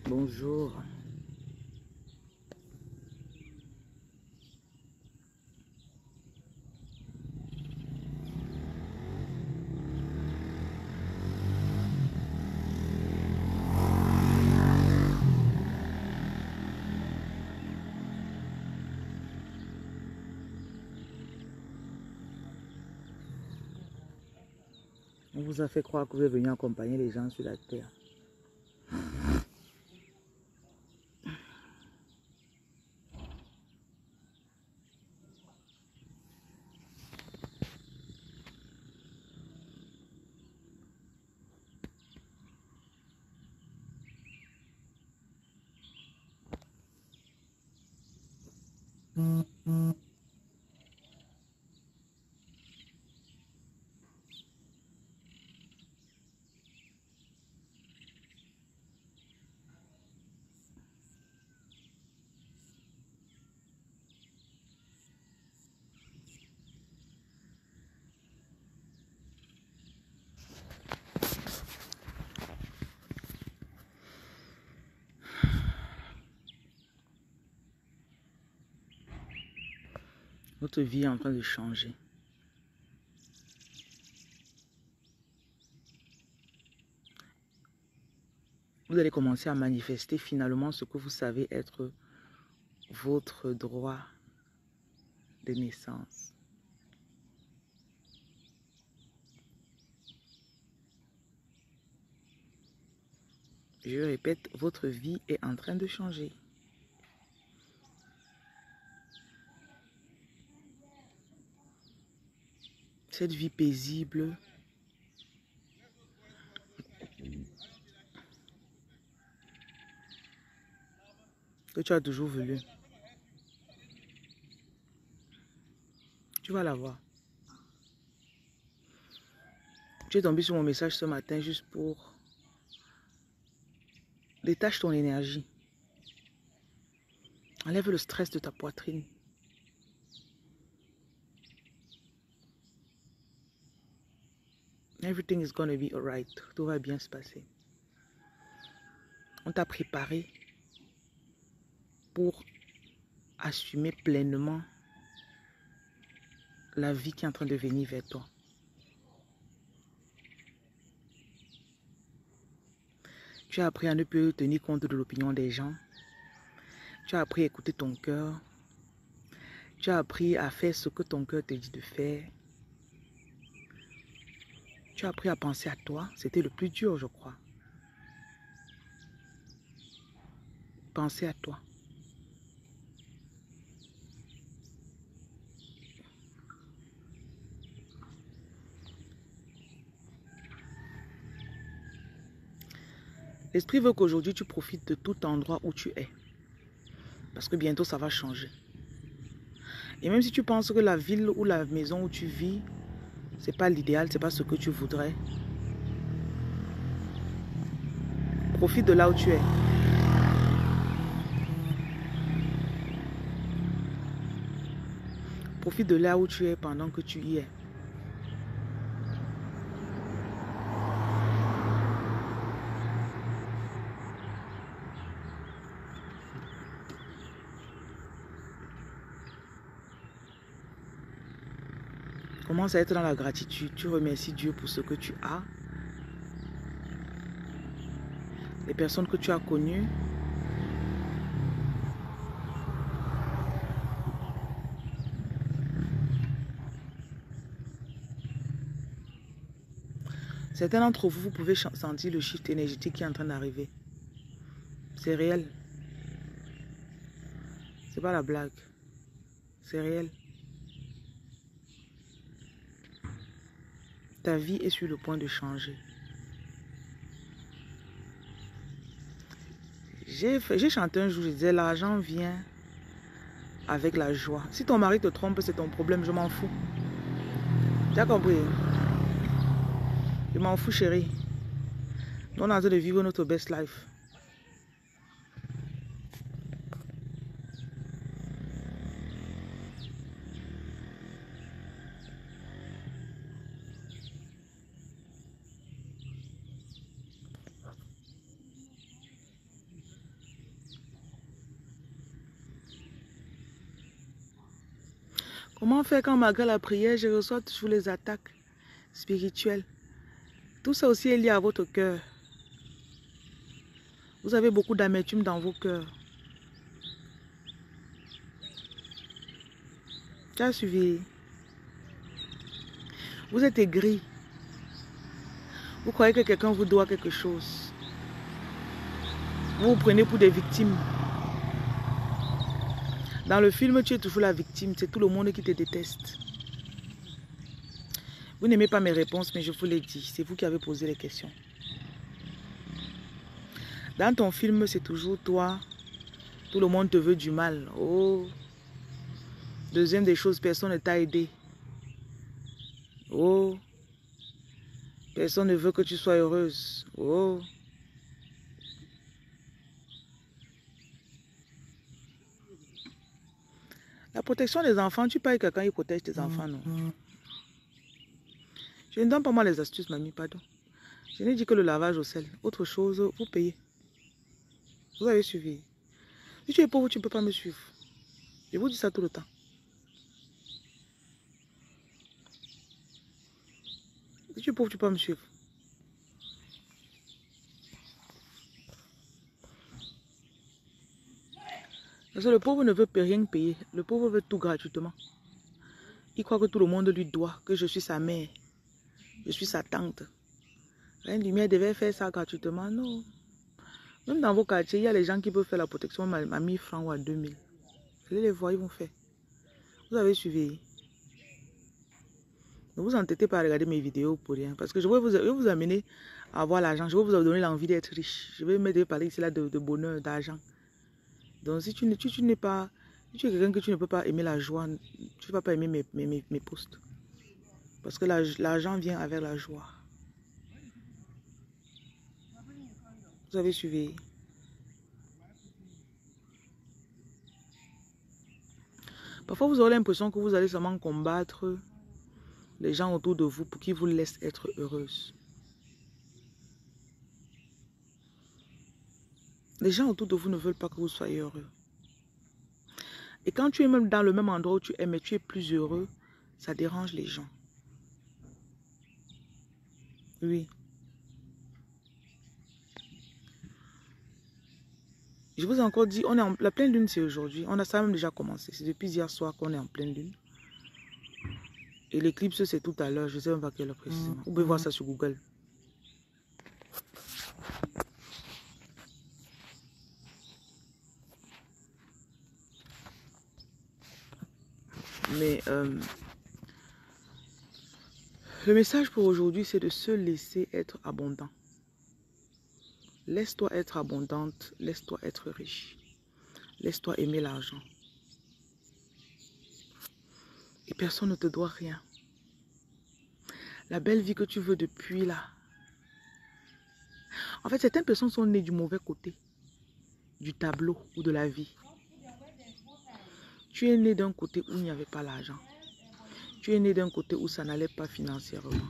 Bonjour. On vous a fait croire que vous êtes venu accompagner les gens sur la terre. Votre vie est en train de changer. Vous allez commencer à manifester finalement ce que vous savez être votre droit de naissance. Je répète, votre vie est en train de changer. Cette vie paisible que tu as toujours voulu, tu vas l'avoir. Tu es tombé sur mon message ce matin juste pour détacher ton énergie. Enlève le stress de ta poitrine. Everything is gonna be alright. Tout va bien se passer. On t'a préparé pour assumer pleinement la vie qui est en train de venir vers toi. Tu as appris à ne plus tenir compte de l'opinion des gens. Tu as appris à écouter ton cœur. Tu as appris à faire ce que ton cœur te dit de faire. Tu as appris à penser à toi. C'était le plus dur, je crois. Penser à toi. L'esprit veut qu'aujourd'hui tu profites de tout endroit où tu es. Parce que bientôt ça va changer. Et même si tu penses que la ville ou la maison où tu vis, c'est pas l'idéal, c'est pas ce que tu voudrais. Profite de là où tu es. Profite de là où tu es pendant que tu y es. Commence à être dans la gratitude. Tu remercies Dieu pour ce que tu as. Les personnes que tu as connues. Certains d'entre vous, vous pouvez sentir le shift énergétique qui est en train d'arriver. C'est réel. C'est pas la blague. C'est réel. Ta vie est sur le point de changer. J'ai chanté un jour, je disais, l'argent vient avec la joie. Si ton mari te trompe, c'est ton problème, je m'en fous. Tu as compris? Je m'en fous, chérie. Nous, on est en train de vivre notre best life. Comment faire quand malgré la prière, je reçois toujours les attaques spirituelles? Tout ça aussi est lié à votre cœur. Vous avez beaucoup d'amertume dans vos cœurs. Tu as suivi? Vous êtes aigri. Vous croyez que quelqu'un vous doit quelque chose. Vous vous prenez pour des victimes. Dans le film, tu es toujours la victime. C'est tout le monde qui te déteste. Vous n'aimez pas mes réponses, mais je vous l'ai dit. C'est vous qui avez posé les questions. Dans ton film, c'est toujours toi. Tout le monde te veut du mal. Oh. Deuxième des choses, personne ne t'a aidé. Oh. Personne ne veut que tu sois heureuse. Oh. La protection des enfants, tu payes quelqu'un, il protège tes enfants, non? Je ne donne pas moi les astuces, mamie, pardon. Je n'ai dit que le lavage au sel. Autre chose, vous payez. Vous avez suivi. Si tu es pauvre, tu ne peux pas me suivre. Je vous dis ça tout le temps. Si tu es pauvre, tu peux pas me suivre. Parce que le pauvre ne veut rien payer. Le pauvre veut tout gratuitement. Il croit que tout le monde lui doit, que je suis sa mère. Je suis sa tante. Reine Lumière devait faire ça gratuitement. Non. Même dans vos quartiers, il y a les gens qui peuvent faire la protection à 1000 francs ou à 2000. Allez les voir, ils vont faire. Vous avez suivi. Ne vous entêtez pas à regarder mes vidéos pour rien. Parce que je vais vous amener à avoir l'argent. Je vais vous donner l'envie d'être riche. Je vais me parler ici là de bonheur, d'argent. Donc si tu n'es pas... Si tu es quelqu'un que tu ne peux pas aimer la joie, tu ne vas pas aimer mes posts. Parce que l'argent vient avec la joie. Vous avez suivi. Parfois, vous aurez l'impression que vous allez seulement combattre les gens autour de vous pour qu'ils vous laissent être heureuse. Les gens autour de vous ne veulent pas que vous soyez heureux. Et quand tu es même dans le même endroit où tu es, mais tu es plus heureux, ça dérange les gens. Oui. Je vous ai encore dit, la pleine lune, c'est aujourd'hui. Ça a même déjà commencé. C'est depuis hier soir qu'on est en pleine lune. Et l'éclipse, c'est tout à l'heure. Je ne sais même pas quelle heure précisément. Vous pouvez voir ça sur Google. Mais le message pour aujourd'hui, c'est de se laisser être abondant. Laisse-toi être abondante. Laisse-toi être riche. Laisse-toi aimer l'argent. Et personne ne te doit rien. La belle vie que tu veux depuis là. En fait, certaines personnes sont nées du mauvais côté du tableau ou de la vie. Tu es né d'un côté où il n'y avait pas l'argent. Tu es né d'un côté où ça n'allait pas financièrement.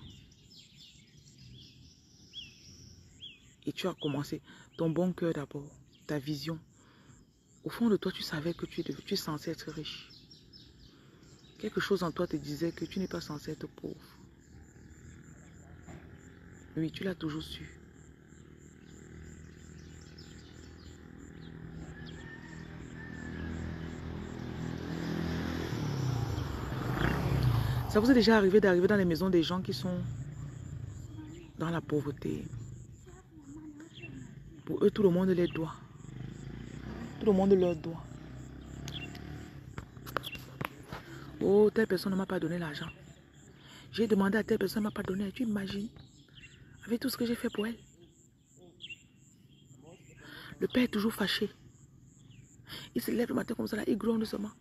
Et tu as commencé ton bon cœur d'abord, ta vision. Au fond de toi, tu savais que tu es censé être riche. Quelque chose en toi te disait que tu n'es pas censé être pauvre. Oui, tu l'as toujours su. Ça vous est déjà arrivé d'arriver dans les maisons des gens qui sont dans la pauvreté. Pour eux, tout le monde les doit. Tout le monde leur doit. Oh, telle personne ne m'a pas donné l'argent. J'ai demandé à telle personne, ne m'a pas donné. Tu imagines? Avec tout ce que j'ai fait pour elle. Le père est toujours fâché. Il se lève le matin comme ça, là, il gronde seulement.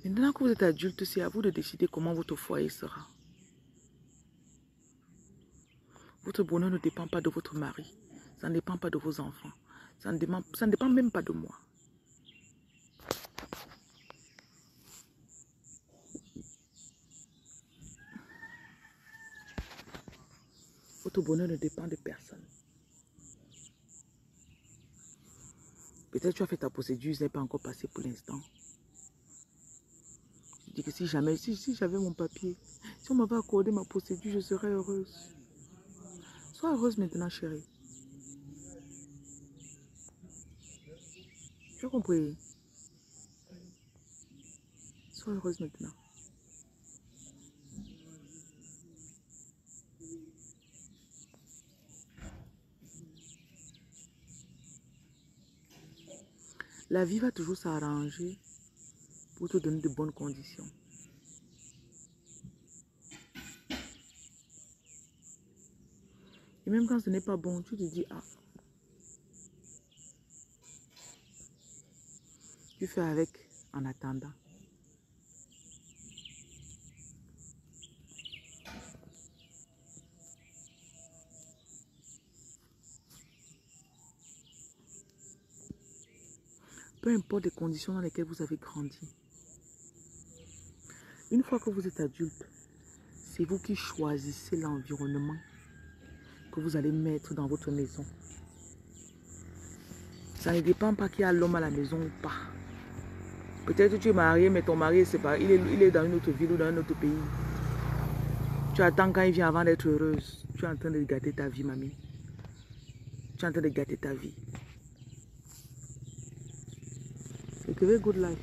Maintenant que vous êtes adulte, c'est à vous de décider comment votre foyer sera. Votre bonheur ne dépend pas de votre mari. Ça ne dépend pas de vos enfants. Ça ne dépend même pas de moi. Votre bonheur ne dépend de personne. Peut-être tu as fait ta procédure, ce n'est pas encore passé pour l'instant. Je dis que si jamais, si j'avais mon papier, si on m'avait accordé ma procédure, je serais heureuse. Sois heureuse maintenant, chérie. Tu as compris? Sois heureuse maintenant. La vie va toujours s'arranger pour te donner de bonnes conditions. Et même quand ce n'est pas bon, tu te dis, ah, tu fais avec en attendant. Peu importe les conditions dans lesquelles vous avez grandi. Une fois que vous êtes adulte, c'est vous qui choisissez l'environnement que vous allez mettre dans votre maison. Ça ne dépend pas qu'il y a l'homme à la maison ou pas. Peut-être que tu es marié, mais ton mari est séparé. Il est dans une autre ville ou dans un autre pays. Tu attends quand il vient avant d'être heureuse. Tu es en train de gâter ta vie, mamie. Tu es en train de gâter ta vie. C'est que good life.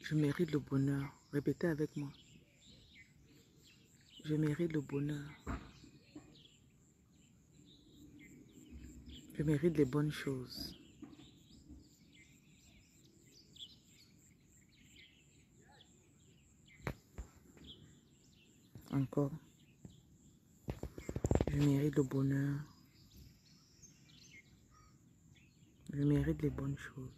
Je mérite le bonheur. Répétez avec moi. Je mérite le bonheur. Je mérite les bonnes choses. Encore. Je mérite le bonheur. Je mérite les bonnes choses.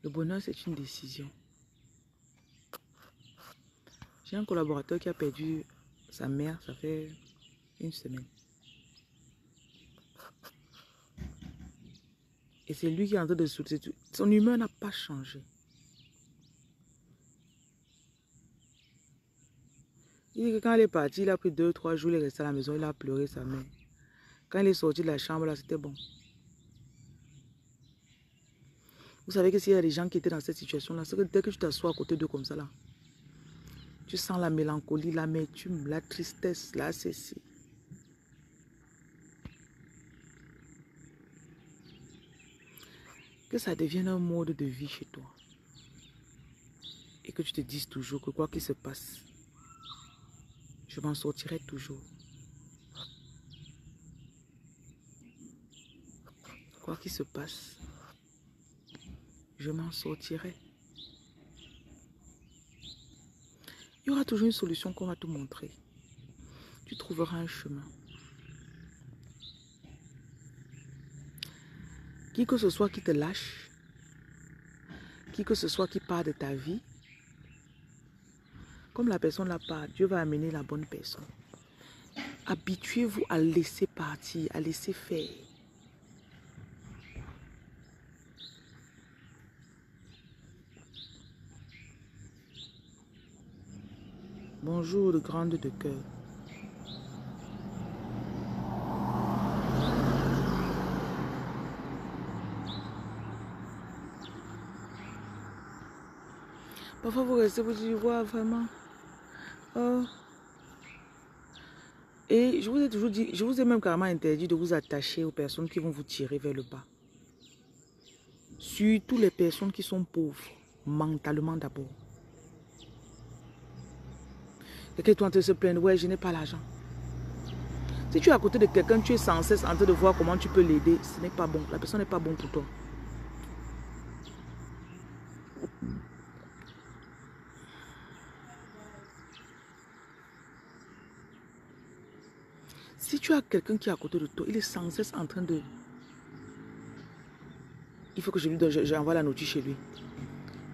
Le bonheur, c'est une décision. J'ai un collaborateur qui a perdu sa mère, ça fait une semaine. Et c'est lui qui est en train de soutenir. Son humeur n'a pas changé. Il dit que quand elle est partie, il a pris 2-3 jours, il est resté à la maison, il a pleuré sa mère. Quand il est sorti de la chambre, là, c'était bon. Vous savez que s'il y a des gens qui étaient dans cette situation-là, c'est que dès que tu t'assois à côté d'eux comme ça, là, tu sens la mélancolie, l'amertume, la tristesse, là, c'est... Que ça devienne un mode de vie chez toi. Et que tu te dises toujours que quoi qu'il se passe, je m'en sortirai toujours. Quoi qu'il se passe, je m'en sortirai. Il y aura toujours une solution qu'on va te montrer. Tu trouveras un chemin. Qui que ce soit qui te lâche, qui que ce soit qui part de ta vie, comme la personne la part, Dieu va amener la bonne personne. Habituez-vous à laisser partir, à laisser faire. Bonjour, le grande de cœur. Parfois, vous restez, vous dites, ouais, vraiment. Oh. Et je vous ai toujours dit, je vous ai même carrément interdit de vous attacher aux personnes qui vont vous tirer vers le bas. Surtout les personnes qui sont pauvres, mentalement d'abord. Quelqu'un est en train de se plaindre, ouais, je n'ai pas l'argent. Si tu es à côté de quelqu'un, tu es sans cesse en train de voir comment tu peux l'aider, ce n'est pas bon. La personne n'est pas bonne pour toi. Si tu as quelqu'un qui est à côté de toi, il est sans cesse en train de... Il faut que je lui donne, j'envoie la notice chez lui.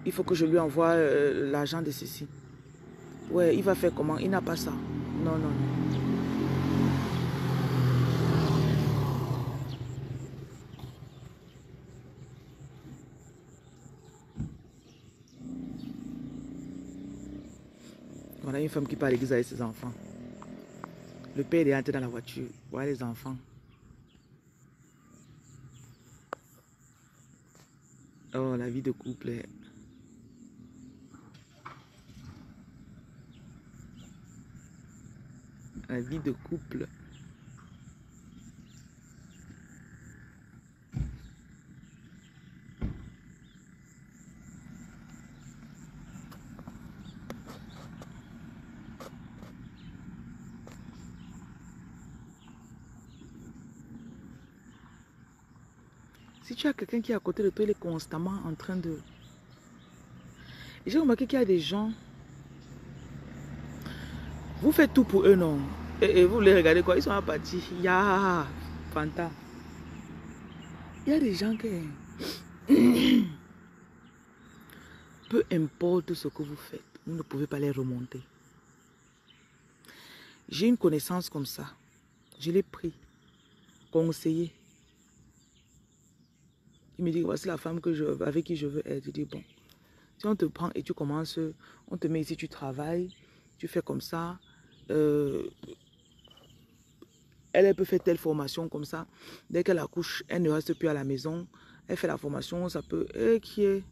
Il faut que je lui envoie l'argent de ceci. Ouais, il va faire comment? Il n'a pas ça. Non, non, non. Voilà une femme qui part à l'église avec ses enfants. Le père est entré dans la voiture. Voilà les enfants. Oh, la vie de couple est... La vie de couple. Si tu as quelqu'un qui est à côté de toi, il est constamment en train de... J'ai remarqué qu'il y a des gens... Vous faites tout pour eux, non? Et vous les regardez quoi? Ils sont à partir. Ya, Fanta. Il y a des gens qui... Peu importe ce que vous faites, vous ne pouvez pas les remonter. J'ai une connaissance comme ça. Je l'ai pris, conseillé. Il me dit, voici la femme avec qui je veux être. Je dis, bon, si on te prend et tu commences, on te met ici, tu travailles, tu fais comme ça. Elle peut faire telle formation comme ça. Dès qu'elle accouche, elle ne reste plus à la maison. Elle fait la formation, ça peut... Et qui est...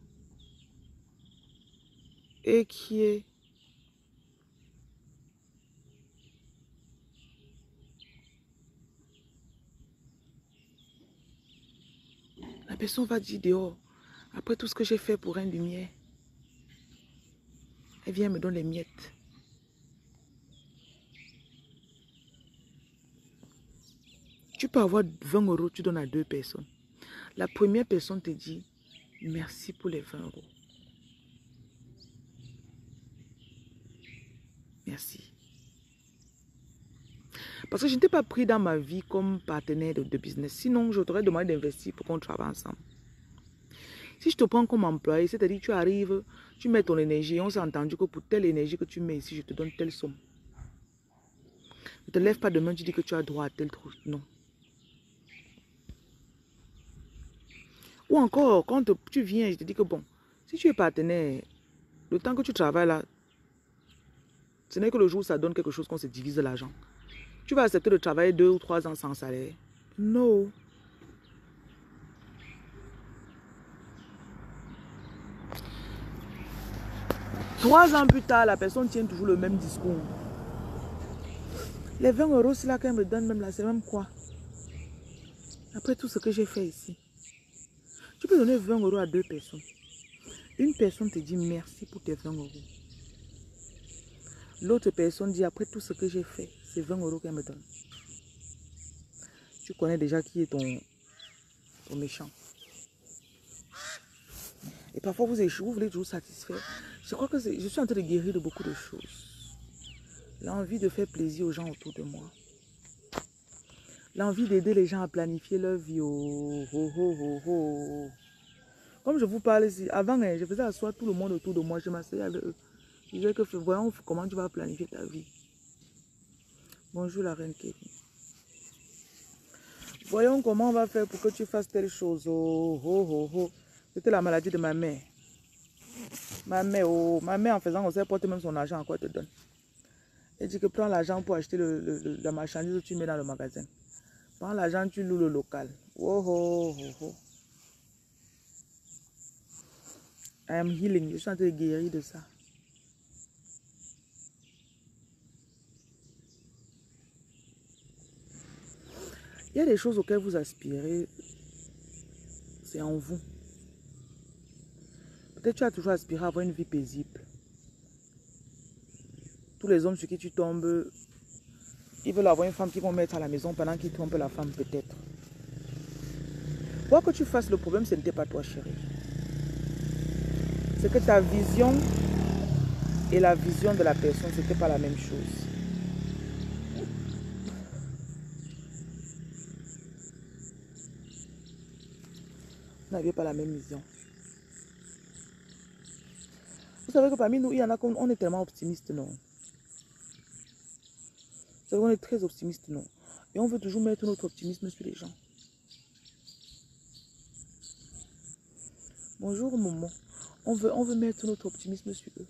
La personne va dire dehors, après tout ce que j'ai fait pour un lumière, elle vient me donner les miettes. Tu peux avoir 20 euros, tu donnes à 2 personnes. La première personne te dit, merci pour les 20 euros. Merci. Parce que je ne t'ai pas pris dans ma vie comme partenaire de business. Sinon, je t'aurais demandé d'investir pour qu'on travaille ensemble. Si je te prends comme employé, c'est-à-dire tu arrives, tu mets ton énergie, on s'est entendu que pour telle énergie que tu mets ici, je te donne telle somme. Ne te lève pas demain, tu dis que tu as droit à tel truc. Non. Ou encore, quand tu viens, je te dis que bon, si tu es partenaire, le temps que tu travailles là, ce n'est que le jour où ça donne quelque chose qu'on se divise l'argent. Tu vas accepter de travailler 2 ou 3 ans sans salaire? Non. Trois ans plus tard, la personne tient toujours le même discours. Les 20 euros, c'est là qu'elle me donne même là, c'est même quoi? Après tout ce que j'ai fait ici. Tu peux donner 20 euros à 2 personnes. Une personne te dit merci pour tes 20 euros. L'autre personne dit après tout ce que j'ai fait, c'est 20 euros qu'elle me donne. Tu connais déjà qui est ton méchant. Et parfois vous échouez, vous voulez toujours satisfaire. Je crois que je suis en train de guérir de beaucoup de choses. L'envie de faire plaisir aux gens autour de moi. L'envie d'aider les gens à planifier leur vie. Oh, oh, oh, oh, oh. Comme je vous parle ici, avant, je faisais asseoir tout le monde autour de moi. Je m'asseyais avec eux. Je disais que voyons comment tu vas planifier ta vie. Bonjour la reine Kevin. Voyons comment on va faire pour que tu fasses telle chose. Oh, oh, oh, oh. C'était la maladie de ma mère. Ma mère, oh, ma mère en faisant comme ça, elle porte même son argent, à quoi elle te donne. Elle dit que prends l'argent pour acheter la marchandise que tu mets dans le magasin. Prends l'argent, tu loues le local. Oh, oh, oh, oh. I am healing. Je suis en train de guérir de ça. Il y a des choses auxquelles vous aspirez. C'est en vous. Peut-être tu as toujours aspiré à avoir une vie paisible. Tous les hommes sur qui tu tombes, ils veulent avoir une femme qu'ils vont mettre à la maison pendant qu'ils trompent la femme, peut-être. Quoi que tu fasses, le problème, ce n'était pas toi, chérie. C'est que ta vision et la vision de la personne, ce n'était pas la même chose. Vous n'aviez pas la même vision. Vous savez que parmi nous, il y en a qu'on on est tellement optimiste, non? Vous savez, on est très optimiste, non? Et on veut toujours mettre notre optimisme sur les gens. Bonjour, maman. On veut mettre notre optimisme sur eux.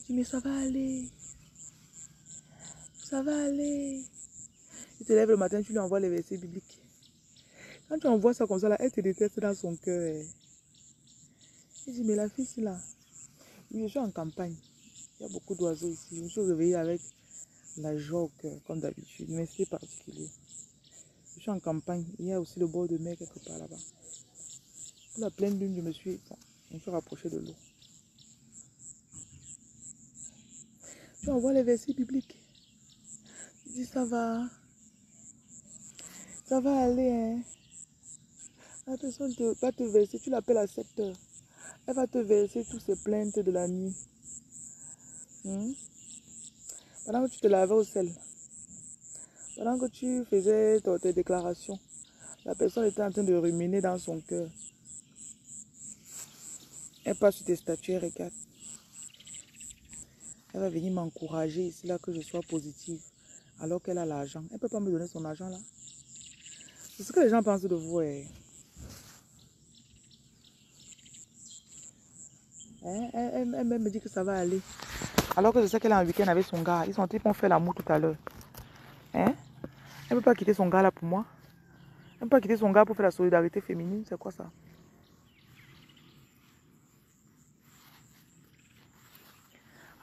Je dis, mais ça va aller. Ça va aller. Tu te lèves le matin, tu lui envoies les versets bibliques. Quand tu envoies ça comme ça, là, elle te déteste dans son cœur. Je dis, mais la fille, c'est là. Oui, je suis en campagne. Il y a beaucoup d'oiseaux ici. Je me suis réveillée avec la joie au cœur, comme d'habitude. Mais c'est particulier. Je suis en campagne. Il y a aussi le bord de mer quelque part là-bas. Pour la pleine lune, je me suis rapprochée de l'eau. Tu envoies les versets bibliques. Je dis, ça va. Ça va aller, hein. La personne va te verser. Tu l'appelles à 7 heures. Elle va te verser toutes ces plaintes de la nuit. Pendant que tu te lavais au sel. Pendant que tu faisais tes déclarations. La personne était en train de ruminer dans son cœur. Elle passe sur tes statuts et regarde. Elle va venir m'encourager ici, là, que je sois positive. Alors qu'elle a l'argent. Elle ne peut pas me donner son argent, là. C'est ce que les gens pensent de vous. Elle me dit que ça va aller. Alors que je sais qu'elle est en week-end avec son gars. Ils vont faire l'amour tout à l'heure. Elle ne peut pas quitter son gars là pour moi. Elle ne peut pas quitter son gars pour faire la solidarité féminine. C'est quoi ça?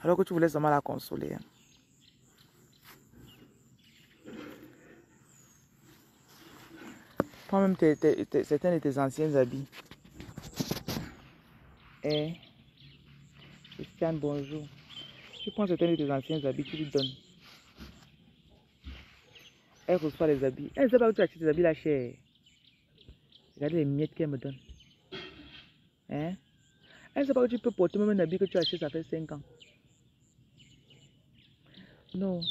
Alors que tu voulais seulement la consoler. Prends même certains de tes anciens habits. Christiane, bonjour. Tu prends certains de tes anciens habits, tu lui donnes. Elle reçoit les habits. Elle ne sait pas où tu achètes tes habits là, chère. Regardez les miettes qu'elle me donne. Elle ne sait pas que tu peux porter même un habit que tu achètes, ça fait 5 ans. Non.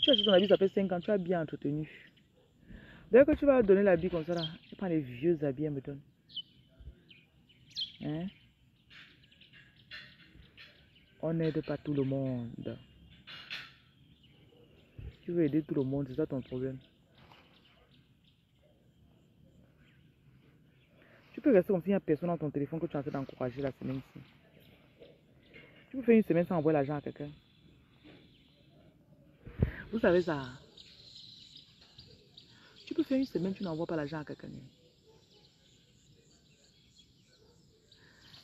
Tu achètes ton habit, ça fait 5 ans, tu as bien entretenu. Dès que tu vas donner l'habit comme ça, là, tu prends les vieux habits, elle me donne. On n'aide pas tout le monde. Tu veux aider tout le monde, c'est ça ton problème. Tu peux rester comme s'il n'y a personne dans ton téléphone que tu es en train d'encourager la semaine-ci. Tu peux faire une semaine sans envoyer l'argent à quelqu'un. Vous savez ça? Tu peux faire une semaine, tu n'envoies pas l'argent à quelqu'un.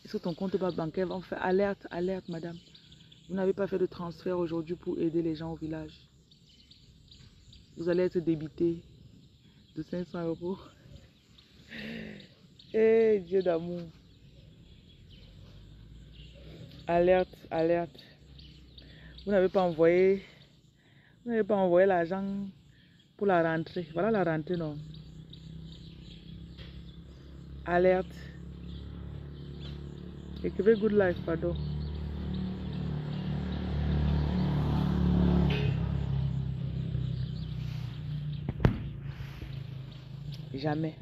Est-ce que ton compte bancaire va faire alerte, alerte, madame? Vous n'avez pas fait de transfert aujourd'hui pour aider les gens au village. Vous allez être débité de 500 euros. Eh, Dieu d'amour. Alerte, alerte. Vous n'avez pas envoyé l'argent pour la rentrée. Voilà la rentrée, non? Alerte. Écrivez good life, pardon. Jamais.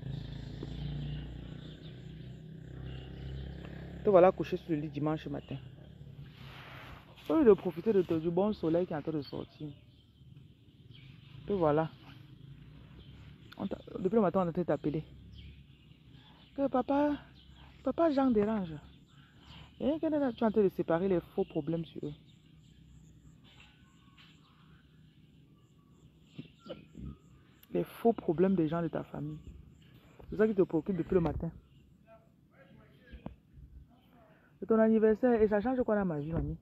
Te voilà couché sur le lit dimanche matin. Au lieu de profiter du bon soleil qui est en train de sortir. Et voilà. Depuis le matin, on est en train de t'appeler. Que papa Jean dérange. Et tu es en train de séparer les faux problèmes sur eux. Les faux problèmes des gens de ta famille. C'est ça qui te préoccupe depuis le matin. C'est ton anniversaire et ça change quoi dans ma vie, mamie?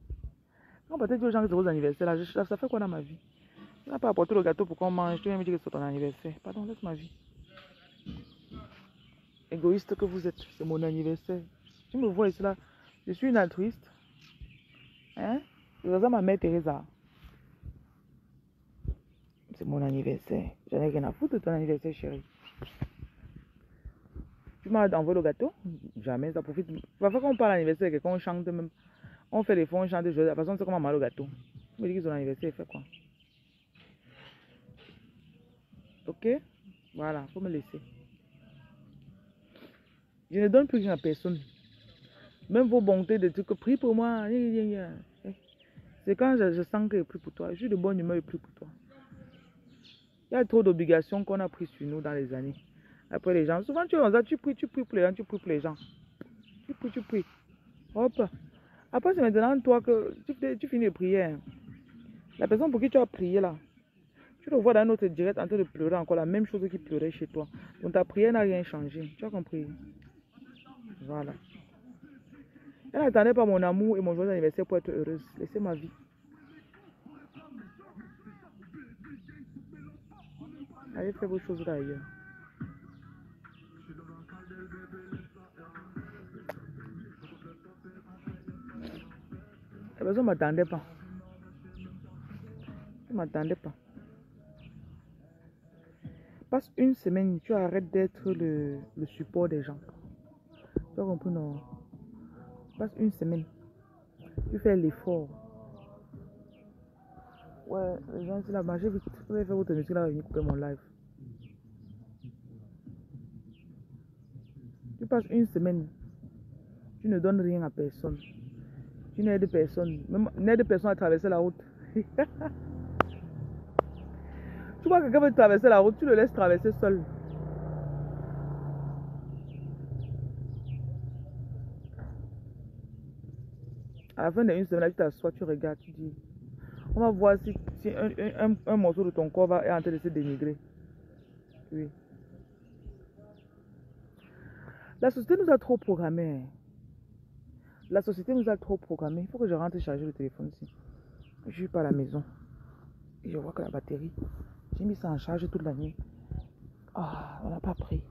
Quand peut-être aux gens qui sont aux anniversaires, là, ça fait quoi dans ma vie? Tu n'as pas apporté le gâteau pour qu'on mange, tu viens me dire que c'est ton anniversaire. Pardon, laisse ma vie. Égoïste que vous êtes, c'est mon anniversaire. Tu me vois ici là, je suis une altruiste. Hein? C'est ça ma mère Teresa. C'est mon anniversaire. J'en ai rien à foutre de ton anniversaire, chérie. Tu m'as envoyé le gâteau? Jamais, ça profite. Parfois, quand on parle d'anniversaire, quelqu'un on chante même. On fait les fonds, on chante des choses. De toute façon, c'est comment mal le gâteau. Tu me dis que son anniversaire, il fait quoi? Ok? Voilà, faut me laisser. Je ne donne plus rien à personne. Même vos bontés de trucs, prie pour moi. C'est quand je sens que je prie pour toi. Je suis de bonne humeur et prie pour toi. Il y a trop d'obligations qu'on a prises sur nous dans les années. Après les gens, souvent tu pries pour les gens, tu pries pour les gens. Tu pries. Hop. Après c'est maintenant toi que tu finis de prier. Hein. La personne pour qui tu as prié là, tu le vois dans notre direct en train de pleurer encore la même chose qui pleurait chez toi. Donc ta prière n'a rien changé. Tu as compris? Voilà. Elle n'attendait pas mon amour et mon joyeux anniversaire pour être heureuse. Laissez ma vie. Allez faire vos choses là ailleurs. La personne ne m'attendait pas. Tu ne m'attendais pas. Passe une semaine, tu arrêtes d'être le support des gens. Tu as compris, non? Passe une semaine. Tu fais l'effort. Ouais, les gens, c'est là, marchez vite. Vous allez faire votre musique là, venir couper mon live. Tu passes une semaine. Tu ne donnes rien à personne. Tu n'aides personne. Même n'aide personne à traverser la route. Tu vois que quelqu'un veut traverser la route, tu le laisses traverser seul. À la fin d'une semaine, tu t'assois, tu regardes, tu dis, on va voir si un morceau de ton corps est en train de se dénigrer. Oui. La société nous a trop programmés. La société nous a trop programmés. Il faut que je rentre charger le téléphone ici. Je ne suis pas à la maison. Et je vois que la batterie, j'ai mis ça en charge toute la nuit. Ah, on n'a pas pris.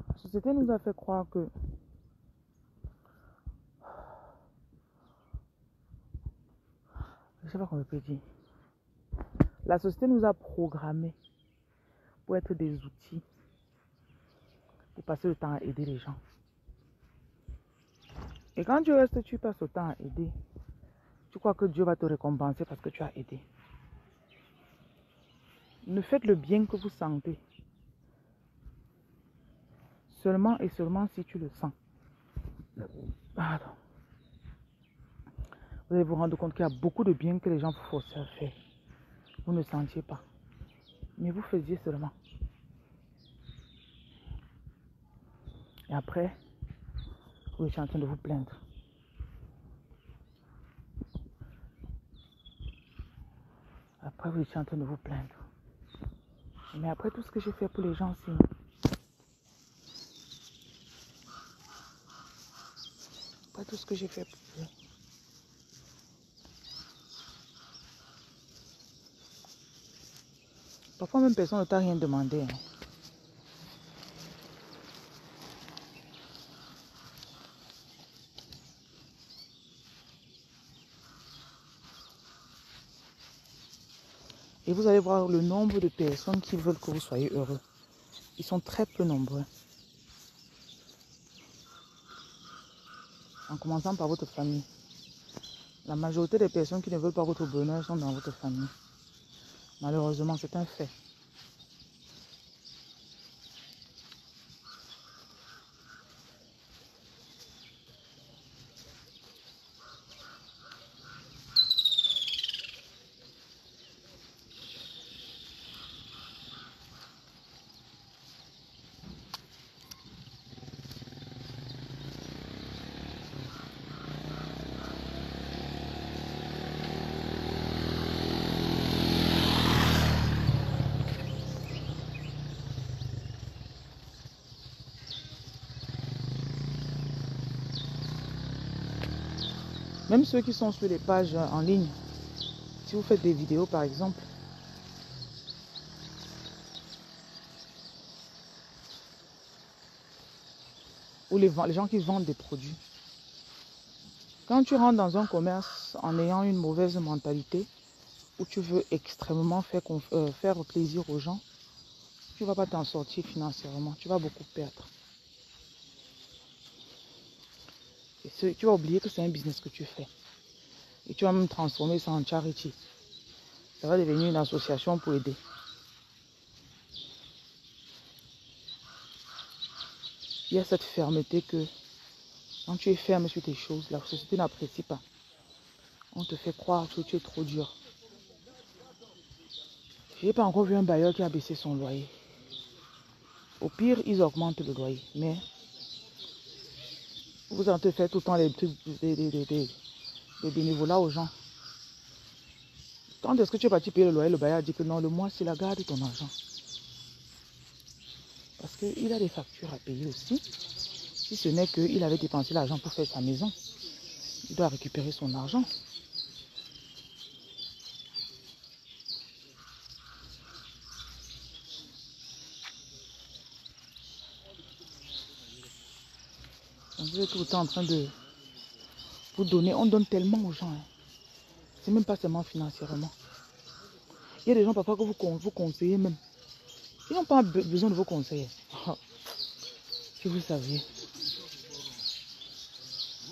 La société nous a fait croire que je ne sais pas comment je peux dire. La société nous a programmés pour être des outils, pour passer le temps à aider les gens. Et quand tu restes, tu passes le temps à aider. Tu crois que Dieu va te récompenser parce que tu as aidé. Ne faites le bien que vous sentez. Seulement et seulement si tu le sens. Pardon. Vous allez vous rendre compte qu'il y a beaucoup de bien que les gens vous forcent à faire. Vous ne sentiez pas. Mais vous faisiez seulement. Et après, vous êtes en train de vous plaindre. Après, vous êtes en train de vous plaindre. Mais après tout ce que j'ai fait pour les gens, c'est... Après tout ce que j'ai fait pour eux. Parfois même personne ne t'a rien demandé. Hein. Et vous allez voir le nombre de personnes qui veulent que vous soyez heureux. Ils sont très peu nombreux. En commençant par votre famille. La majorité des personnes qui ne veulent pas votre bonheur sont dans votre famille. Malheureusement, c'est un fait. Même ceux qui sont sur les pages en ligne, si vous faites des vidéos par exemple, ou les gens qui vendent des produits, quand tu rentres dans un commerce en ayant une mauvaise mentalité, où tu veux extrêmement faire plaisir aux gens, tu ne vas pas t'en sortir financièrement, tu vas beaucoup perdre. Et tu vas oublier que c'est un business que tu fais. Et tu vas même transformer ça en charity. Ça va devenir une association pour aider. Il y a cette fermeté que quand tu es ferme sur tes choses, la société n'apprécie pas. On te fait croire que tu es trop dur. Je n'ai pas encore vu un bailleur qui a baissé son loyer. Au pire, ils augmentent le loyer. Mais vous en te faites tout le temps des trucs, des bénévolats aux gens. Quand est-ce que tu es parti payer le loyer, le bailleur a dit que non, le mois, c'est la garde de ton argent. Parce qu'il a des factures à payer aussi. Si ce n'est qu'il avait dépensé l'argent pour faire sa maison, il doit récupérer son argent. Donc, vous êtes tout le temps en train de vous donner. On donne tellement aux gens. Hein. C'est même pas seulement financièrement. Il y a des gens parfois que vous conseillez même. Ils n'ont pas besoin de vos conseils. Si vous saviez.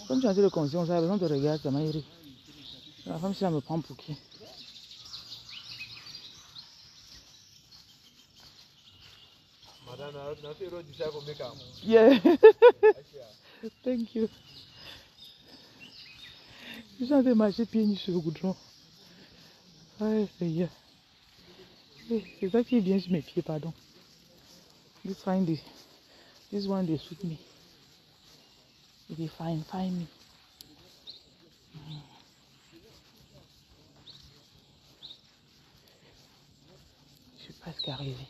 Comme tu as dit le conseil, on a besoin de regarder, ça m'a irrité. La femme, si elle me prend pour qui? Yeah. Thank you. Je suis en train de marcher pieds nus sur le goudron. Ouais, c'est ça qui est bien sur mes pieds, pardon. This one, they suit me. They fine me. Je suis presque arrivée.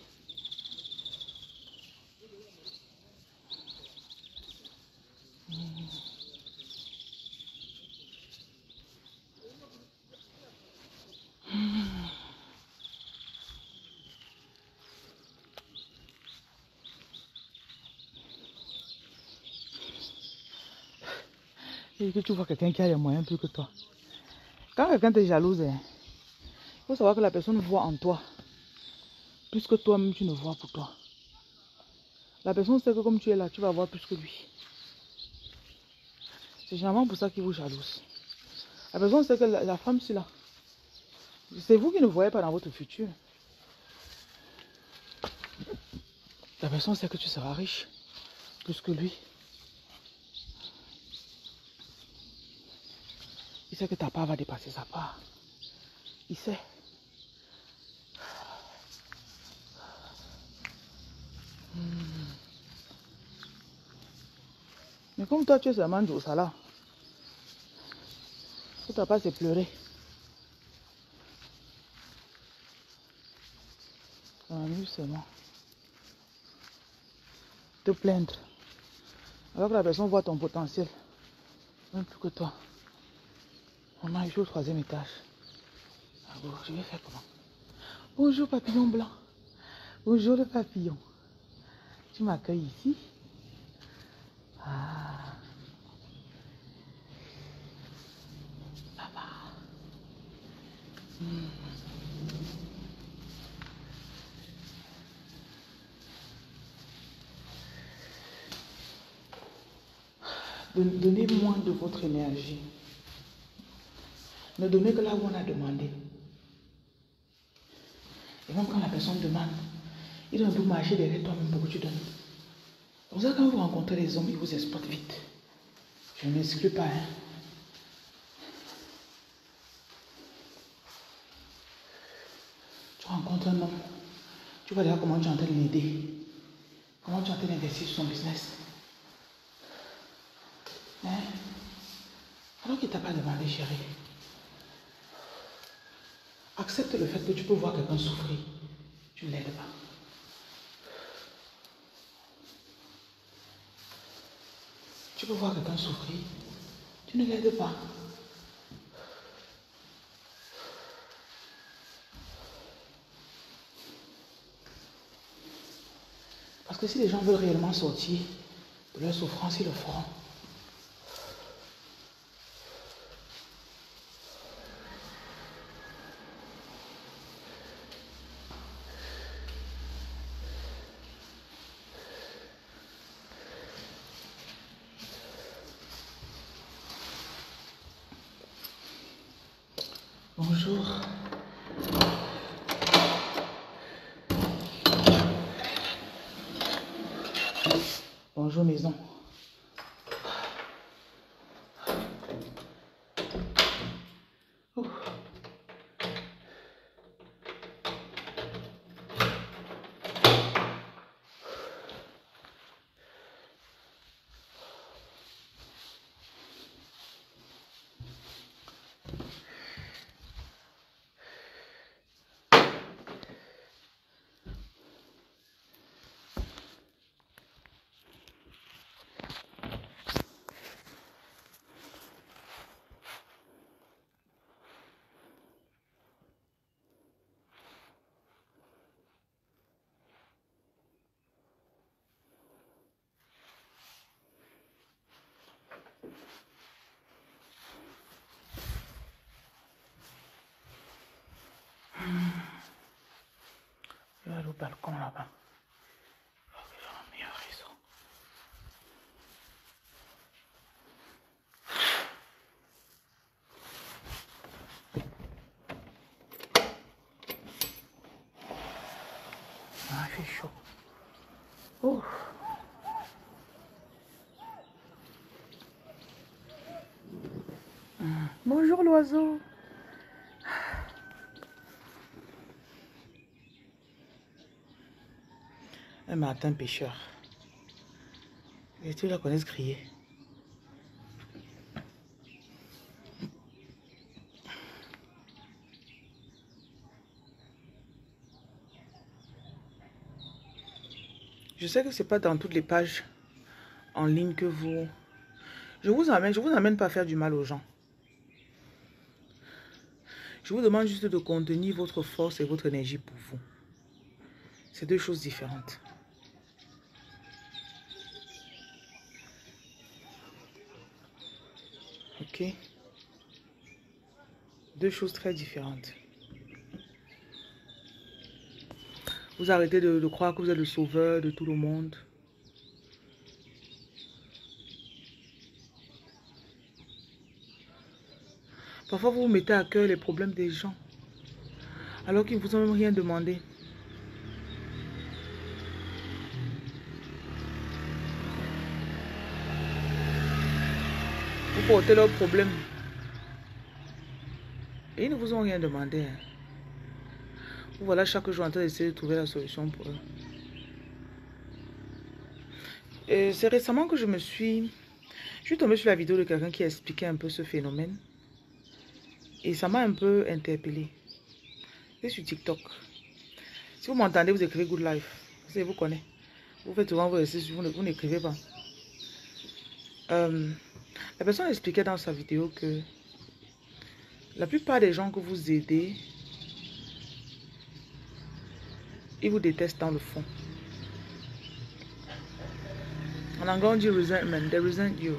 Et que tu vois quelqu'un qui a les moyens plus que toi. Quand quelqu'un te jalouse, il faut savoir que la personne voit en toi plus que toi-même tu ne vois pour toi. La personne sait que comme tu es là, tu vas voir plus que lui. C'est généralement pour ça qu'il vous jalouse. La personne sait que la femme, c'est là. C'est vous qui ne voyez pas dans votre futur. La personne sait que tu seras riche plus que lui. Il sait que ta part va dépasser sa part. Il sait. Mais comme toi, tu es seulement au salaire. Ce que tu n'as pas, c'est pleurer. Ça m'amuse seulement. Te plaindre. Alors que la personne voit ton potentiel. Même plus que toi. On a eu au 3e étage. Ah bon, je vais faire comment? Bonjour papillon blanc. Bonjour le papillon. Tu m'accueilles ici? Ah. Ça va. Donnez moins de votre énergie. Ne donnez que là où on a demandé. Et même quand la personne demande, il doit un peu marcher derrière toi-même pour que tu donnes. Comme ça, quand vous rencontrez les hommes, ils vous exploitent vite. Je ne m'exclus pas. Hein. Tu rencontres un homme, tu vois déjà comment tu es en train de l'aider. Comment tu es en train d'investir sur son business. Hein? Alors qu'il ne t'a pas demandé, chérie. Accepte le fait que tu peux voir quelqu'un souffrir. Tu ne l'aides pas. Tu peux voir quelqu'un souffrir. Tu ne l'aides pas. Parce que si les gens veulent réellement sortir de leur souffrance, ils le feront. Bonjour. Bonjour maison. Ouh. Je vais aller au balcon là-bas. J'ai un meilleur réseau. Ah, il fait chaud. Oh. Bonjour l'oiseau. Un matin pêcheur. Et tu la connais crier. Je sais que c'est pas dans toutes les pages en ligne que vous... Je vous amène pas à faire du mal aux gens. Je vous demande juste de contenir votre force et votre énergie pour vous. C'est deux choses différentes. Ok? Deux choses très différentes. Vous arrêtez de croire que vous êtes le sauveur de tout le monde. Parfois, vous vous mettez à cœur les problèmes des gens, alors qu'ils ne vous ont même rien demandé. Vous portez leurs problèmes. Et ils ne vous ont rien demandé. Hein. Vous voilà chaque jour en train d'essayer de trouver la solution pour eux. Et c'est récemment que je suis tombée sur la vidéo de quelqu'un qui a expliqué un peu ce phénomène. Et ça m'a un peu interpellée. C'est sur TikTok. Si vous m'entendez, vous écrivez Good Life. Vous connaissez. Vous faites souvent vos exercices, vous n'écrivez pas. La personne expliquait dans sa vidéo que la plupart des gens que vous aidez, ils vous détestent dans le fond. En anglais, on dit resentment. They resent you.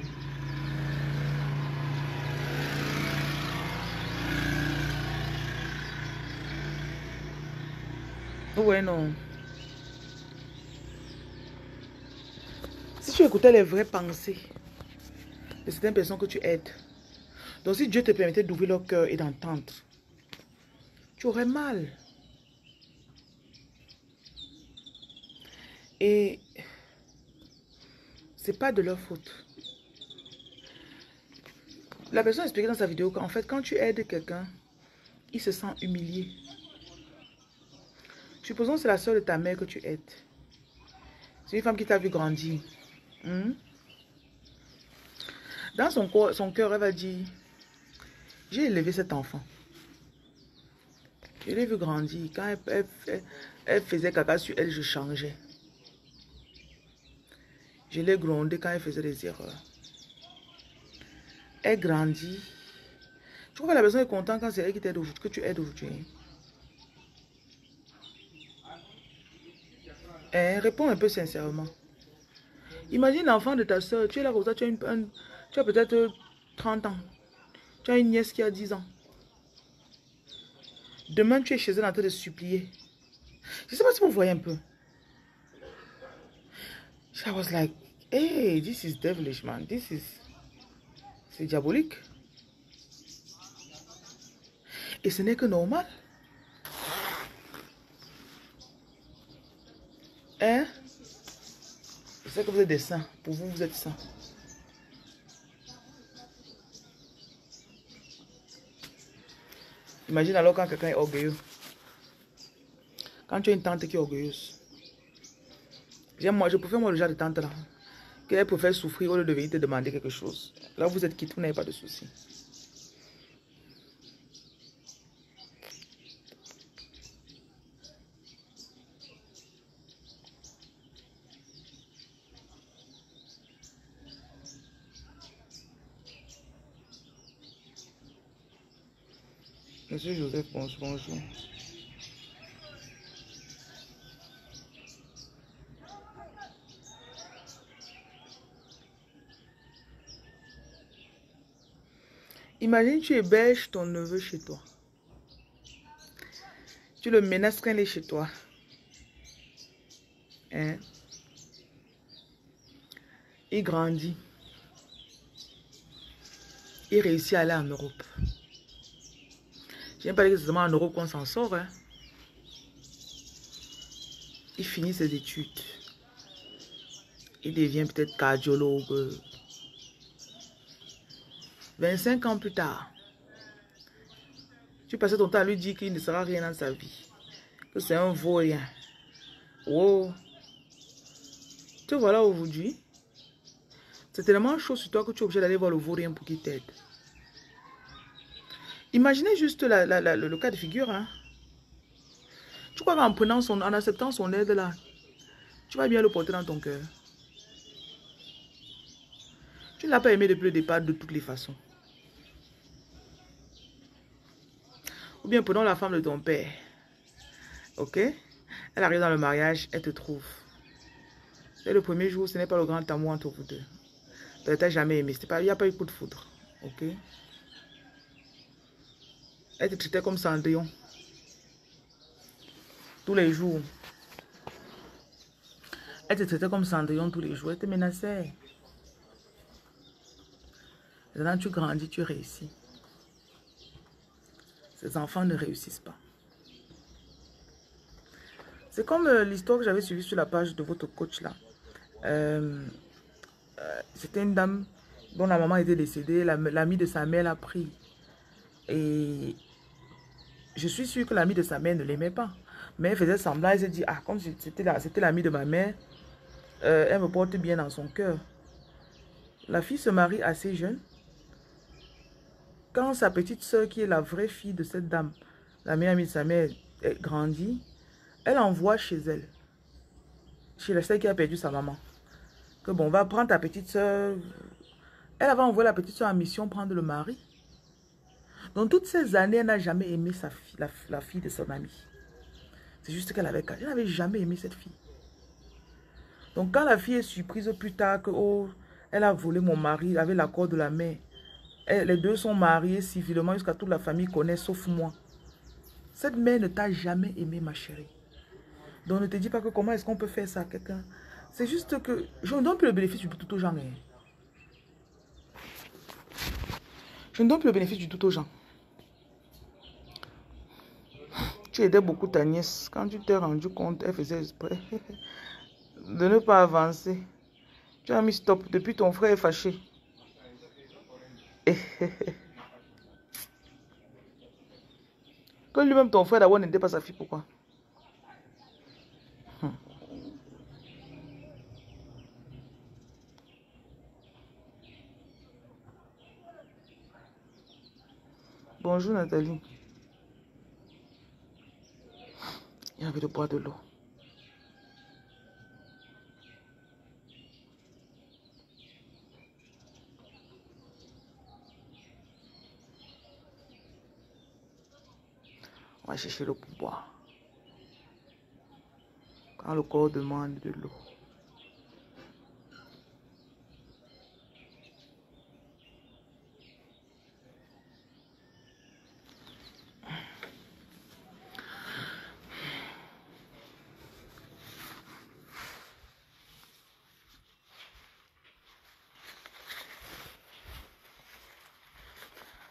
Ouais, non. Si tu écoutais les vraies pensées de certaines personnes que tu aides. Donc si Dieu te permettait d'ouvrir leur cœur et d'entendre, tu aurais mal. Et c'est pas de leur faute. La personne expliquait dans sa vidéo qu'en fait, quand tu aides quelqu'un, il se sent humilié. Supposons que c'est la soeur de ta mère que tu aides. C'est une femme qui t'a vu grandir. Dans son cœur, elle va dire, j'ai élevé cet enfant. Je l'ai vu grandir. Quand elle faisait caca sur elle, je changeais. Je l'ai grondé quand elle faisait des erreurs. Elle grandit. Tu crois que la personne est contente quand c'est elle qui t'aide aujourd'hui, que tu aides aujourd'hui? Réponds un peu sincèrement. Imagine l'enfant de ta soeur. Tu es là comme ça, tu as peut-être 30 ans. Tu as une nièce qui a 10 ans. Demain, tu es chez elle en train de supplier. Je ne sais pas si vous voyez un peu. I was like, hey, this is devilish, man. C'est diabolique. Et ce n'est que normal. Hein? Je sais que vous êtes des saints. Pour vous, vous êtes saints. Imagine alors quand quelqu'un est orgueilleux. Quand tu as une tante qui est orgueilleuse. Moi, je préfère moi le genre de tante là. Qu'elle préfère souffrir au lieu de venir te demander quelque chose. Là, vous êtes quitte, vous n'avez pas de soucis. Monsieur Joseph, bonjour. Imagine, tu héberges ton neveu chez toi. Tu le menaces quand il est chez toi. Hein? Il grandit. Il réussit à aller en Europe. Je n'aime pas dire que c'est seulement en Europe qu'on s'en sort. Hein? Il finit ses études. Il devient peut-être cardiologue. 25 ans plus tard, tu passais ton temps à lui dire qu'il ne sera rien dans sa vie. Que c'est un vaurien. Oh. Te voilà aujourd'hui. C'est tellement chaud sur toi que tu es obligé d'aller voir le vaurien pour qu'il t'aide. Imaginez juste le cas de figure. Hein? Tu crois qu'en acceptant son aide là, tu vas bien le porter dans ton cœur. Tu ne l'as pas aimé depuis le départ de toutes les façons. Ou bien prenons la femme de ton père. Ok? Elle arrive dans le mariage, elle te trouve. Dès le premier jour, ce n'est pas le grand amour entre vous deux. Elle t'a jamais aimé. Il n'y a pas eu coup de foudre. Ok? Elle te traitait comme Cendrillon. Tous les jours. Elle te traitait comme Cendrillon tous les jours. Elle te menaçait. Maintenant, tu grandis, tu réussis. Ces enfants ne réussissent pas. C'est comme l'histoire que j'avais suivie sur la page de votre coach là. C'était une dame dont la maman était décédée. L'amie de sa mère l'a pris. Et je suis sûre que l'amie de sa mère ne l'aimait pas. Mais elle faisait semblant. Elle s'est dit, ah, comme c'était l'amie de ma mère, elle me porte bien dans son cœur. La fille se marie assez jeune. Quand sa petite soeur, qui est la vraie fille de cette dame, la meilleure amie de sa mère, grandit, elle envoie chez elle, chez celle qui a perdu sa maman, que bon, va prendre ta petite soeur. Elle avait envoyé la petite soeur en mission prendre le mari. Donc toutes ces années, elle n'a jamais aimé sa fille, la fille de son amie. C'est juste qu'elle avait... Elle n'avait jamais aimé cette fille. Donc quand la fille est surprise plus tard que, oh, elle a volé mon mari avec l'accord de la mère. Les deux sont mariés civilement jusqu'à toute la famille connaît, sauf moi. Cette mère ne t'a jamais aimé, ma chérie. Donc ne te dis pas que comment est-ce qu'on peut faire ça à quelqu'un. C'est juste que je ne donne plus le bénéfice du tout aux gens. Je ne donne plus le bénéfice du tout aux gens. Tu aidais beaucoup ta nièce. Quand tu t'es rendu compte, elle faisait exprès de ne pas avancer. Tu as mis stop. Depuis, ton frère est fâché. Que lui-même, ton frère d'abord n'aidait pas sa fille. Pourquoi? Bonjour Nathalie. Il y avait de boire de l'eau. On va chercher l'eau pour boire. Quand le corps demande de l'eau.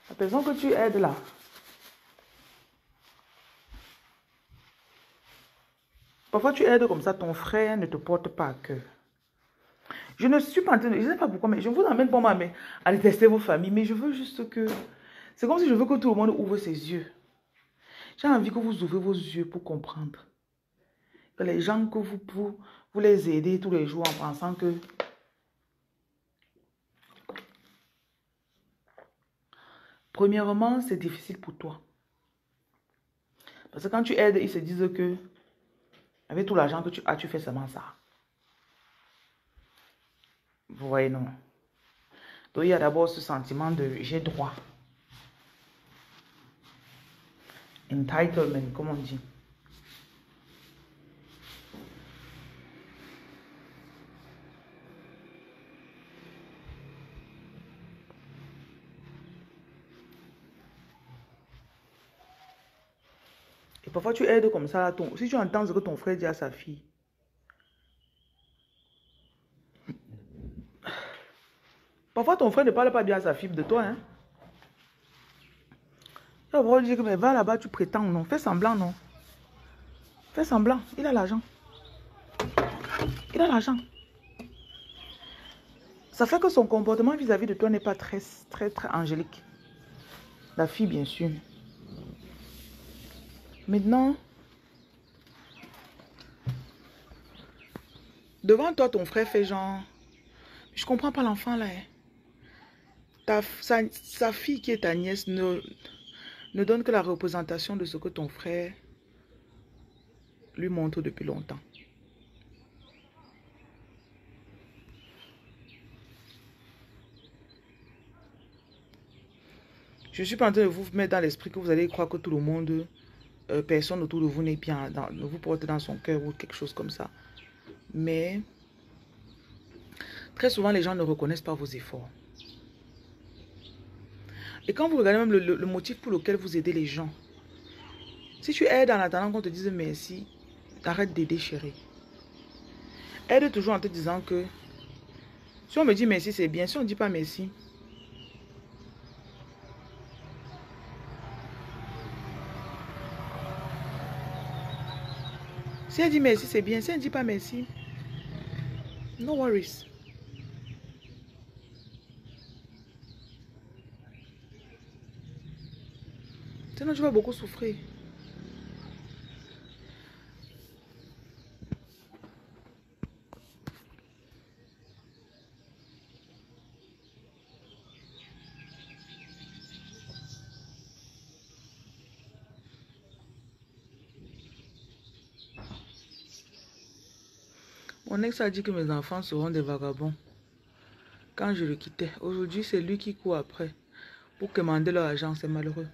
La personne que tu aides là, parfois tu aides comme ça, ton frère ne te porte pas à cœur. Je ne suis pas en train de... Je ne sais pas pourquoi, mais je ne vous emmène pas moi à détester vos familles, mais je veux juste que... C'est comme si je veux que tout le monde ouvre ses yeux. J'ai envie que vous ouvrez vos yeux pour comprendre. Que les gens que vous les aidez tous les jours en pensant que... Premièrement, c'est difficile pour toi. Parce que quand tu aides, ils se disent que avec tout l'argent que tu as, tu fais seulement ça. Vous voyez, non? Donc, il y a d'abord ce sentiment de j'ai droit. Entitlement, comme on dit. Et parfois, tu aides comme ça. Si tu entends ce que ton frère dit à sa fille, parfois, ton frère ne parle pas bien à sa fille de toi. Hein? Tu vas dire que mais va là-bas, tu prétends, non. Fais semblant, non. Fais semblant. Il a l'argent. Il a l'argent. Ça fait que son comportement vis-à-vis de toi n'est pas très angélique. La fille, bien sûr. Maintenant, devant toi, ton frère fait genre... Je comprends pas l'enfant là. Hein. Sa fille qui est ta nièce ne donne que la représentation de ce que ton frère lui montre depuis longtemps. Je ne suis pas en train de vous mettre dans l'esprit que vous allez croire que tout le monde, personne autour de vous n'est bien, ne vous porte dans son cœur ou quelque chose comme ça. Mais très souvent, les gens ne reconnaissent pas vos efforts. Et quand vous regardez même le motif pour lequel vous aidez les gens, si tu aides en attendant qu'on te dise merci, arrête d'aider, chérie. Aide toujours en te disant que si on me dit merci, c'est bien. Si on ne dit pas merci, si elle dit merci, c'est bien. Si elle ne dit pas merci, no worries. Sinon, tu vas beaucoup souffrir. Mon ex a dit que mes enfants seront des vagabonds. Quand je le quittais, aujourd'hui, c'est lui qui court après pour commander leur argent. C'est malheureux.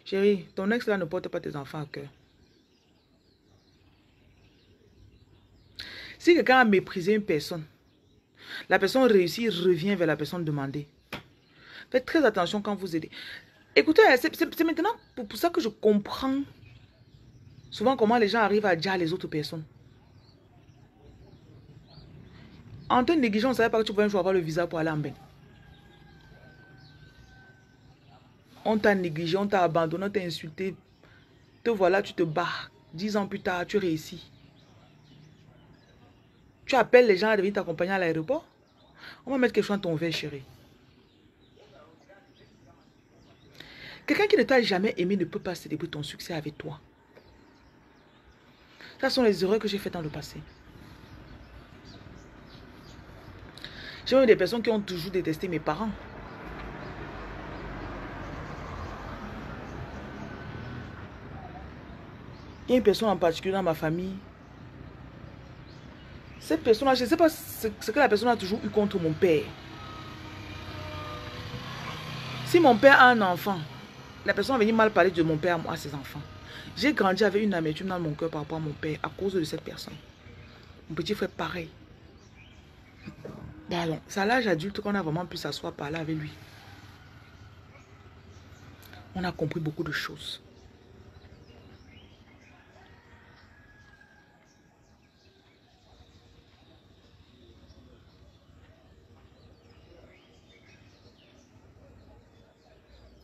Chérie, ton ex là ne porte pas tes enfants à cœur. Si quelqu'un a méprisé une personne, la personne réussit, revient vers la personne demandée. Faites très attention quand vous aidez. Écoutez, c'est maintenant pour ça que je comprends souvent comment les gens arrivent à dire les autres personnes. En te négligeant, on ne savait pas que tu pouvais un jour avoir le visa pour aller en bain. On t'a négligé, on t'a abandonné, on t'a insulté. Te voilà, tu te bats. 10 ans plus tard, tu réussis. Tu appelles les gens à venir t'accompagner à l'aéroport. On va mettre quelque chose dans ton verre, chérie. Quelqu'un qui ne t'a jamais aimé ne peut pas célébrer ton succès avec toi. Ce sont les erreurs que j'ai faites dans le passé. J'ai eu des personnes qui ont toujours détesté mes parents. Il y a une personne en particulier dans ma famille. Cette personne-là, je ne sais pas ce que la personne a toujours eu contre mon père. Si mon père a un enfant, la personne va venir mal parler de mon père à ses enfants. J'ai grandi avec une amertume dans mon cœur par rapport à mon père à cause de cette personne. Mon petit frère, pareil. Bon, c'est à l'âge adulte qu'on a vraiment pu s'asseoir parler avec lui. On a compris beaucoup de choses.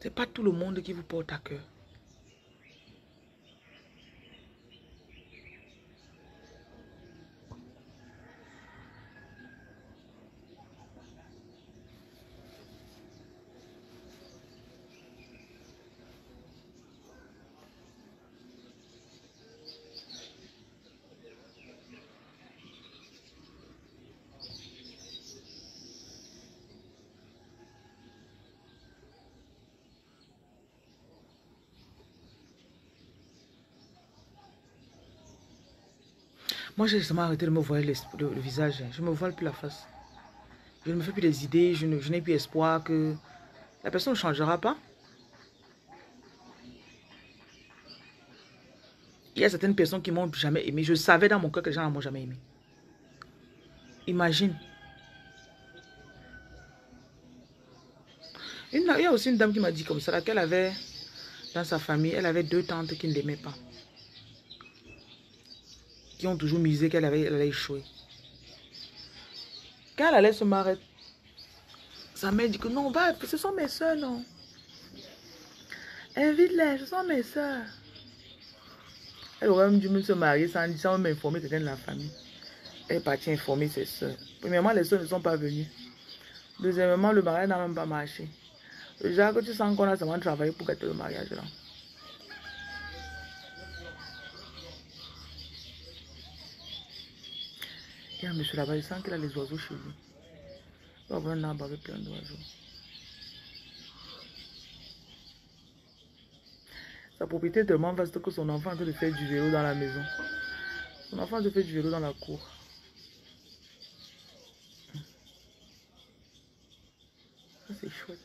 C'est pas tout le monde qui vous porte à cœur. Moi, j'ai justement arrêté de me voir le visage. Je ne me voile plus la face. Je ne me fais plus des idées. Je n'ai plus espoir que la personne ne changera pas. Il y a certaines personnes qui ne m'ont jamais aimé. Je savais dans mon cœur que les gens ne m'ont jamais aimé. Imagine. Il y a aussi une dame qui m'a dit comme ça, qu'elle avait, dans sa famille, elle avait 2 tantes qui ne l'aimaient pas. Qui ont toujours misé qu'elle allait échouer. Quand elle allait se marier, sa mère dit que non, va, ce sont mes soeurs, non. Invite-les, ce sont mes soeurs. Elle aurait même dû se marier sans m'informer quelqu'un de la famille. Elle est partie informer ses soeurs. Premièrement, les soeurs ne sont pas venues. Deuxièmement, le mariage n'a même pas marché. Déjà que tu sens qu'on a seulement travaillé pour gâter le mariage là. Il y a un monsieur là-bas, il sent qu'il a les oiseaux chez lui. Il va avoir un arbre avec plein d'oiseaux. Sa propriété est tellement vaste que son enfant est en train de faire du vélo dans la maison. Son enfant se fait du vélo dans la cour. Ça, c'est chouette.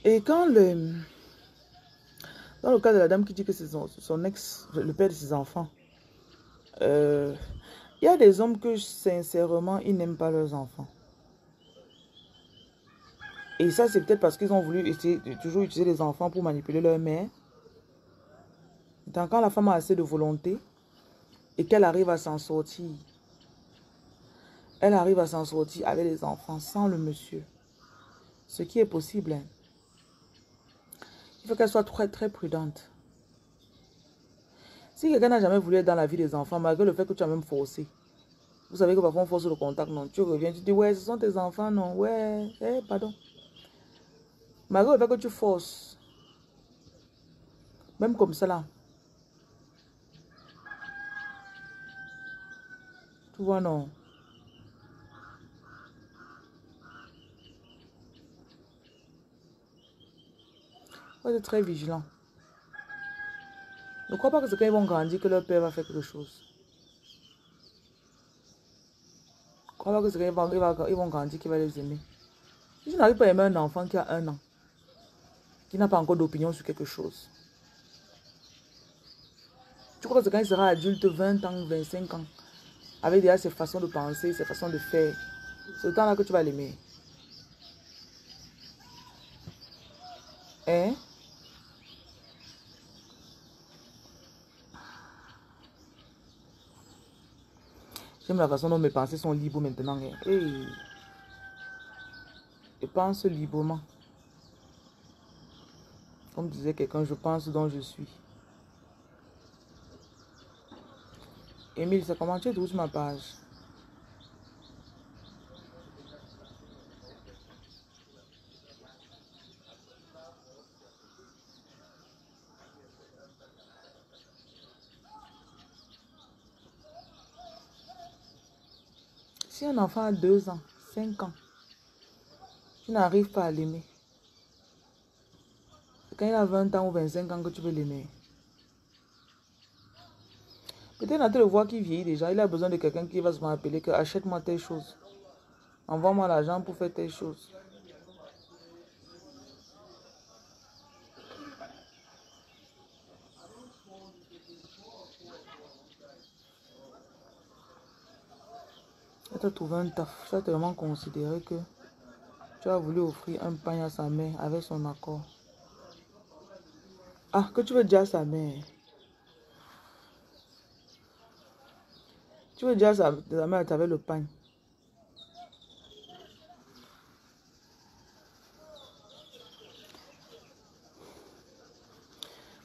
Et quand dans le cas de la dame qui dit que c'est son ex, le père de ses enfants, il y a des hommes que sincèrement, ils n'aiment pas leurs enfants. Et ça, c'est peut-être parce qu'ils ont voulu toujours utiliser les enfants pour manipuler leur mère. Donc, quand la femme a assez de volonté et qu'elle arrive à s'en sortir, elle arrive à s'en sortir avec les enfants sans le monsieur. Ce qui est possible. Hein. Il faut qu'elle soit très, très prudente. Si quelqu'un n'a jamais voulu être dans la vie des enfants, malgré le fait que tu as même forcé, vous savez que parfois on force le contact, non? Tu reviens, tu dis, ouais, ce sont tes enfants, non? Ouais, pardon. Malgré le fait que tu forces, même comme ça là, tu vois, non? Il faut être très vigilant. Ne crois pas que c'est quand ils vont grandir que leur père va faire quelque chose. Ne crois pas que c'est quand ils vont grandir qu'il va les aimer. Si tu n'arrives pas à aimer un enfant qui a 1 an, qui n'a pas encore d'opinion sur quelque chose, Tu crois que c'est quand il sera adulte, 20 ans, 25 ans, avec déjà ses façons de penser, ses façons de faire. C'est le temps-là que tu vas l'aimer. Hein? J'aime la façon dont mes pensées sont libres maintenant. Hein. Hey. Je pense librement. Comme disait quelqu'un, je pense dont je suis. Émile, c'est comment tu es sur ma page? Si un enfant a 2 ans, 5 ans, tu n'arrives pas à l'aimer. C'est quand il a 20 ans ou 25 ans que tu veux l'aimer. Peut-être on a le voir qui vieillit déjà. Il a besoin de quelqu'un qui va se rappeler que achète-moi telle chose. Envoie-moi l'argent pour faire telle chose. Tu as trouvé un taf. Tu as tellement considéré que tu as voulu offrir un pain à sa mère avec son accord. Ah, que tu veux dire à sa mère. Tu veux dire à sa mère avec le pain.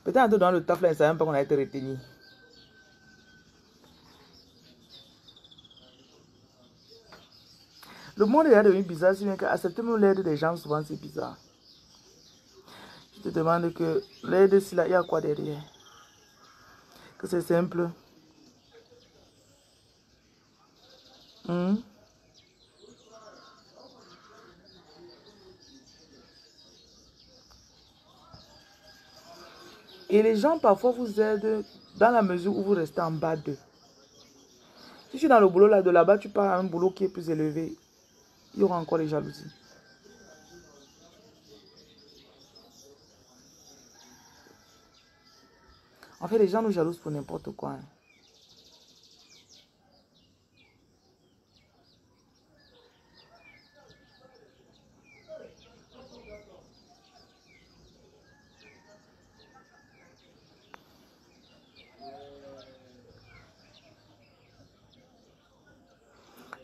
Peut-être dans le taf là, il ne savait même pas qu'on a été retenu. Le monde est devenu bizarre, si bien qu'accepter même l'aide des gens, souvent c'est bizarre. Je te demande que l'aide, il y a quoi derrière? Que c'est simple. Et les gens parfois vous aident dans la mesure où vous restez en bas d'eux. Si tu es dans le boulot là, de là-bas, tu pars à un boulot qui est plus élevé, il y aura encore des jalousies. En fait, les gens nous jalousent pour n'importe quoi. Hein.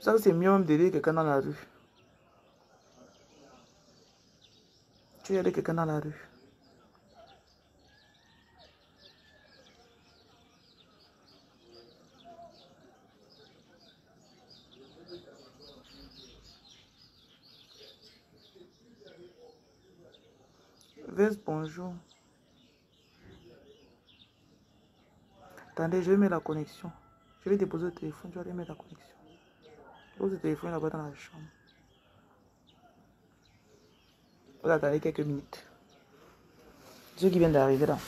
Ça, c'est mieux même d'aider quelqu'un dans la rue. Tu aides quelqu'un dans la rue. Veste, bonjour. Attendez, je vais mettre la connexion. Je vais déposer le téléphone, je vais aller mettre la connexion. Pose le téléphone là-bas dans la chambre. Vous attendez quelques minutes. Ceux qui viennent d'arriver là.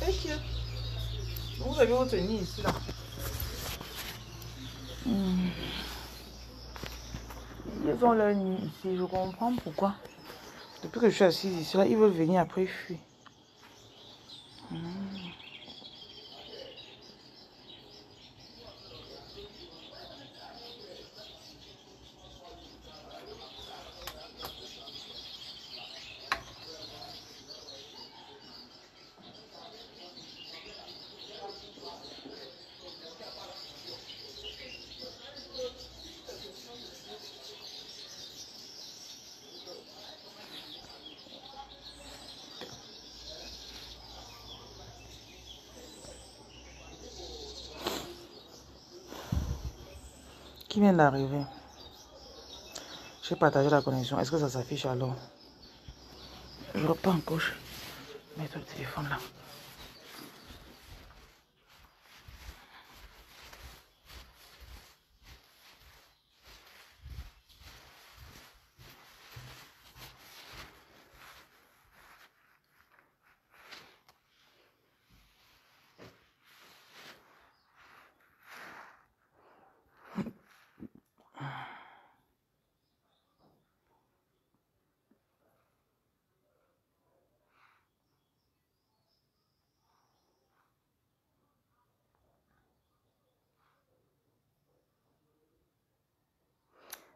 T'inquiète. Vous avez votre nid ici, là. Ils ont leur nid ici, je comprends pourquoi. Depuis que je suis assise ici, là, ils veulent venir après, ils fuient. Qui vient d'arriver? J'ai partagé la connexion. Est-ce que ça s'affiche alors? Je repars en gauche. Mettre le téléphone là.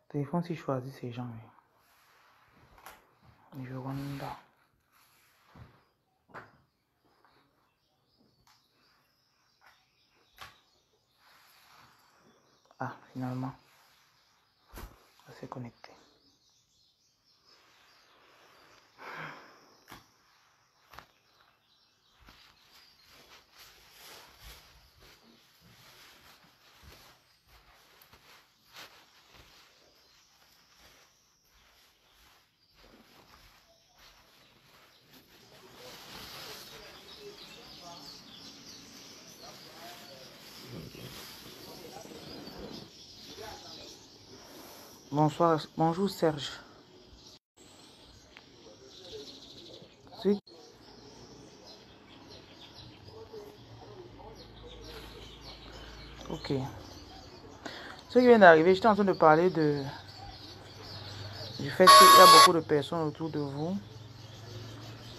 Téléphone si je choisis ces gens. Je Rwanda. Ah, finalement. Ça s'est connecté. Bonsoir, bonjour Serge. Oui. Ok. Ce qui vient d'arriver, j'étais en train de parler du fait qu'il y a beaucoup de personnes autour de vous.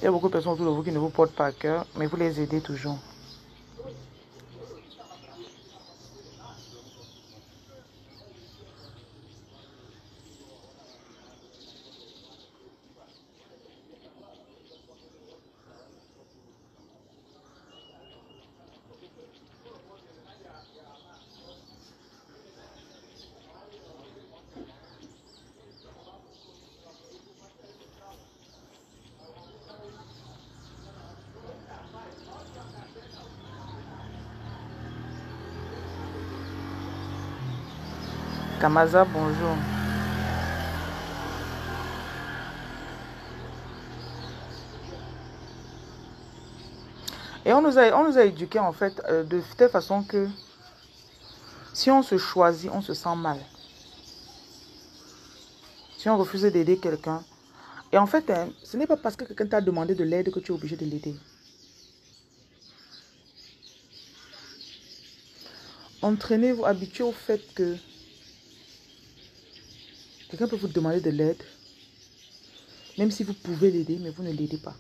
Il y a beaucoup de personnes autour de vous qui ne vous portent pas à cœur, mais vous les aidez toujours. Kamaza, bonjour. Et on nous a éduqués en fait de telle façon que si on se choisit, on se sent mal. Si on refuse d'aider quelqu'un. Et en fait, ce n'est pas parce que quelqu'un t'a demandé de l'aide que tu es obligé de l'aider. Entraînez-vous, habituez au fait que quelqu'un peut vous demander de l'aide. Même si vous pouvez l'aider, mais vous ne l'aidez pas.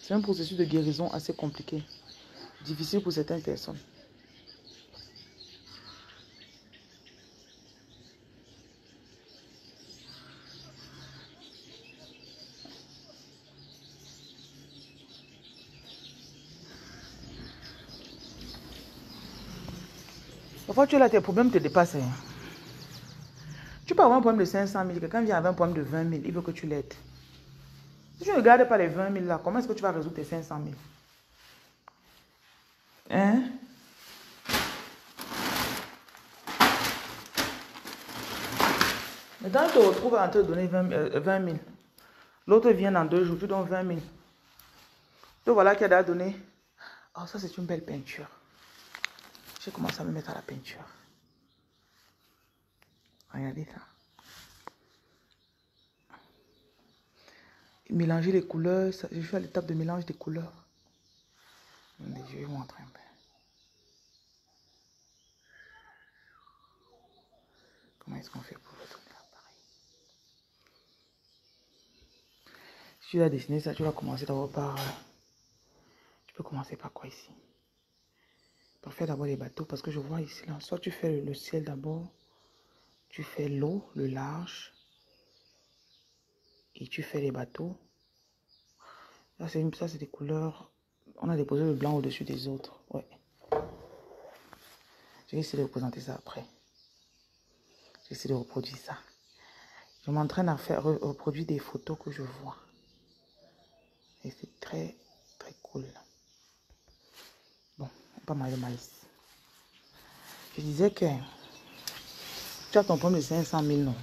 C'est un processus de guérison assez compliqué. Difficile pour certaines personnes. Parfois, tu es là, tes problèmes te dépassent. Tu peux avoir un problème de 500 000. Quelqu'un vient avec un problème de 20 000. Il veut que tu l'aides. Si tu ne regardes pas les 20 000 là, comment est-ce que tu vas résoudre tes 500 000? Hein? Maintenant, tu te retrouves à te donner 20 000. L'autre vient dans 2 jours, tu donnes 20 000. Donc voilà qui a donné. Oh, ça c'est une belle peinture. J'ai commencé à me mettre à la peinture. Regardez ça. mélanger les couleurs. Je suis à l'étape de mélange des couleurs. Je vais vous montrer un peu. Comment est-ce qu'on fait pour retourner l'appareil? Si tu vas dessiner ça, tu vas commencer d'abord par... tu peux commencer par quoi ici? Par faire d'abord les bateaux, parce que je vois ici, là, soit tu fais le ciel d'abord, tu fais l'eau, le large, et tu fais les bateaux. Ça, c'est des couleurs. On a déposé le blanc au-dessus des autres. Ouais. Je vais essayer de représenter ça après. Je vais essayer de reproduire ça. Je m'entraîne à faire reproduire des photos que je vois. Et c'est très, très cool. Bon, pas mal de maïs. Je disais que tu as ton problème de 500 000, non?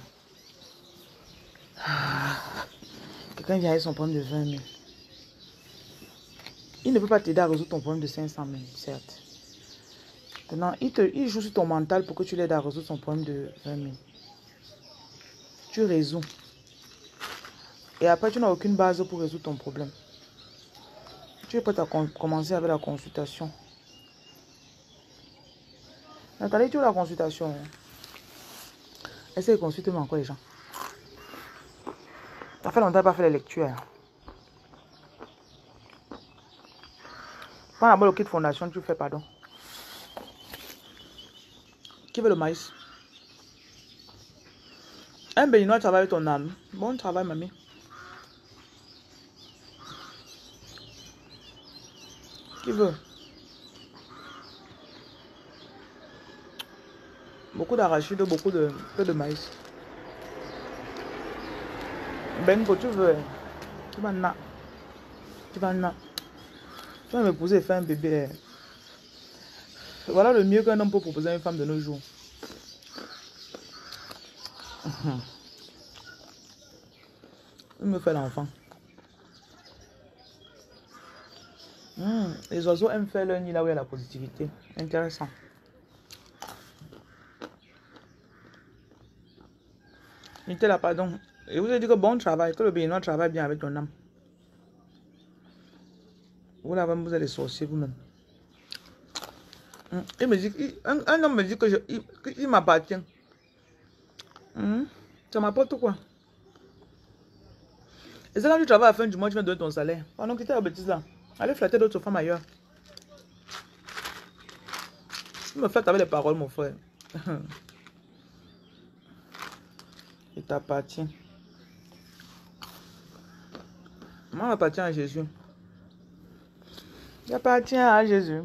Quelqu'un vient avec son problème de 20 000. Il ne peut pas t'aider à résoudre ton problème de 500 000, certes. Maintenant, il joue sur ton mental pour que tu l'aides à résoudre son problème de 20 000. Tu résous. Et après, tu n'as aucune base pour résoudre ton problème. Tu es prêt à commencer avec la consultation. Nathalie, tu veux la consultation? Essaye de consulter encore les gens. Ça fait longtemps que tu n'as pas fait les lectures. Prends d'abord le kit fondation, tu fais pardon. Qui veut le maïs? Un béninois travaille avec ton âme. Bon travail, mamie. Qui veut? Beaucoup d'arachide, peu de maïs. Bengo, tu veux? Tu vas na. Tu vas na. Tu vas m'épouser et faire un bébé. Voilà le mieux qu'un homme peut proposer à une femme de nos jours. Il me fait l'enfant. Les oiseaux aiment faire leur nid là où il y a la positivité. Intéressant. Mettez là, pardon. Et vous avez dit que bon travail, que le béninois travaille bien avec ton âme. Vous là, vous êtes des sorciers vous-même. Il me dit, un homme me dit que il m'appartient. Ça m'apporte quoi? Et c'est quand tu travailles à la fin du mois, tu vas donner ton salaire. Pendant que tu es à la bêtise là, allez flatter d'autres femmes ailleurs. Tu me flattes avec les paroles, mon frère. Il t'appartient. Moi, j'appartiens à Jésus. J'appartiens à Jésus.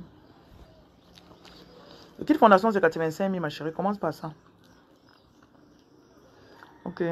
Le kit fondation, c'est 85 000, ma chérie. Commence par ça. Ok.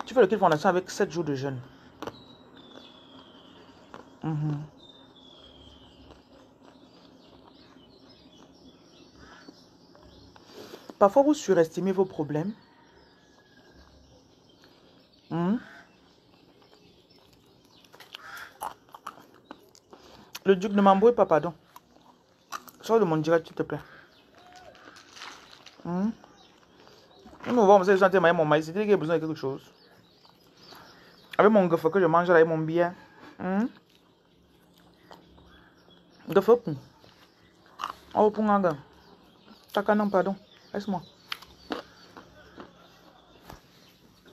Tu fais le kit fondation avec 7 jours de jeûne. Parfois, vous surestimez vos problèmes. Le duc ne m'embrouille pas, pardon. Sors de mon direct, s'il te plaît. Il me voit, je sentais mon maïs. C'est qu'il a besoin de quelque chose. Avec mon gaffe que je mange là, avec mon bien. Gaffe. Oh, pour un gars. Takanan, pardon. Laisse-moi.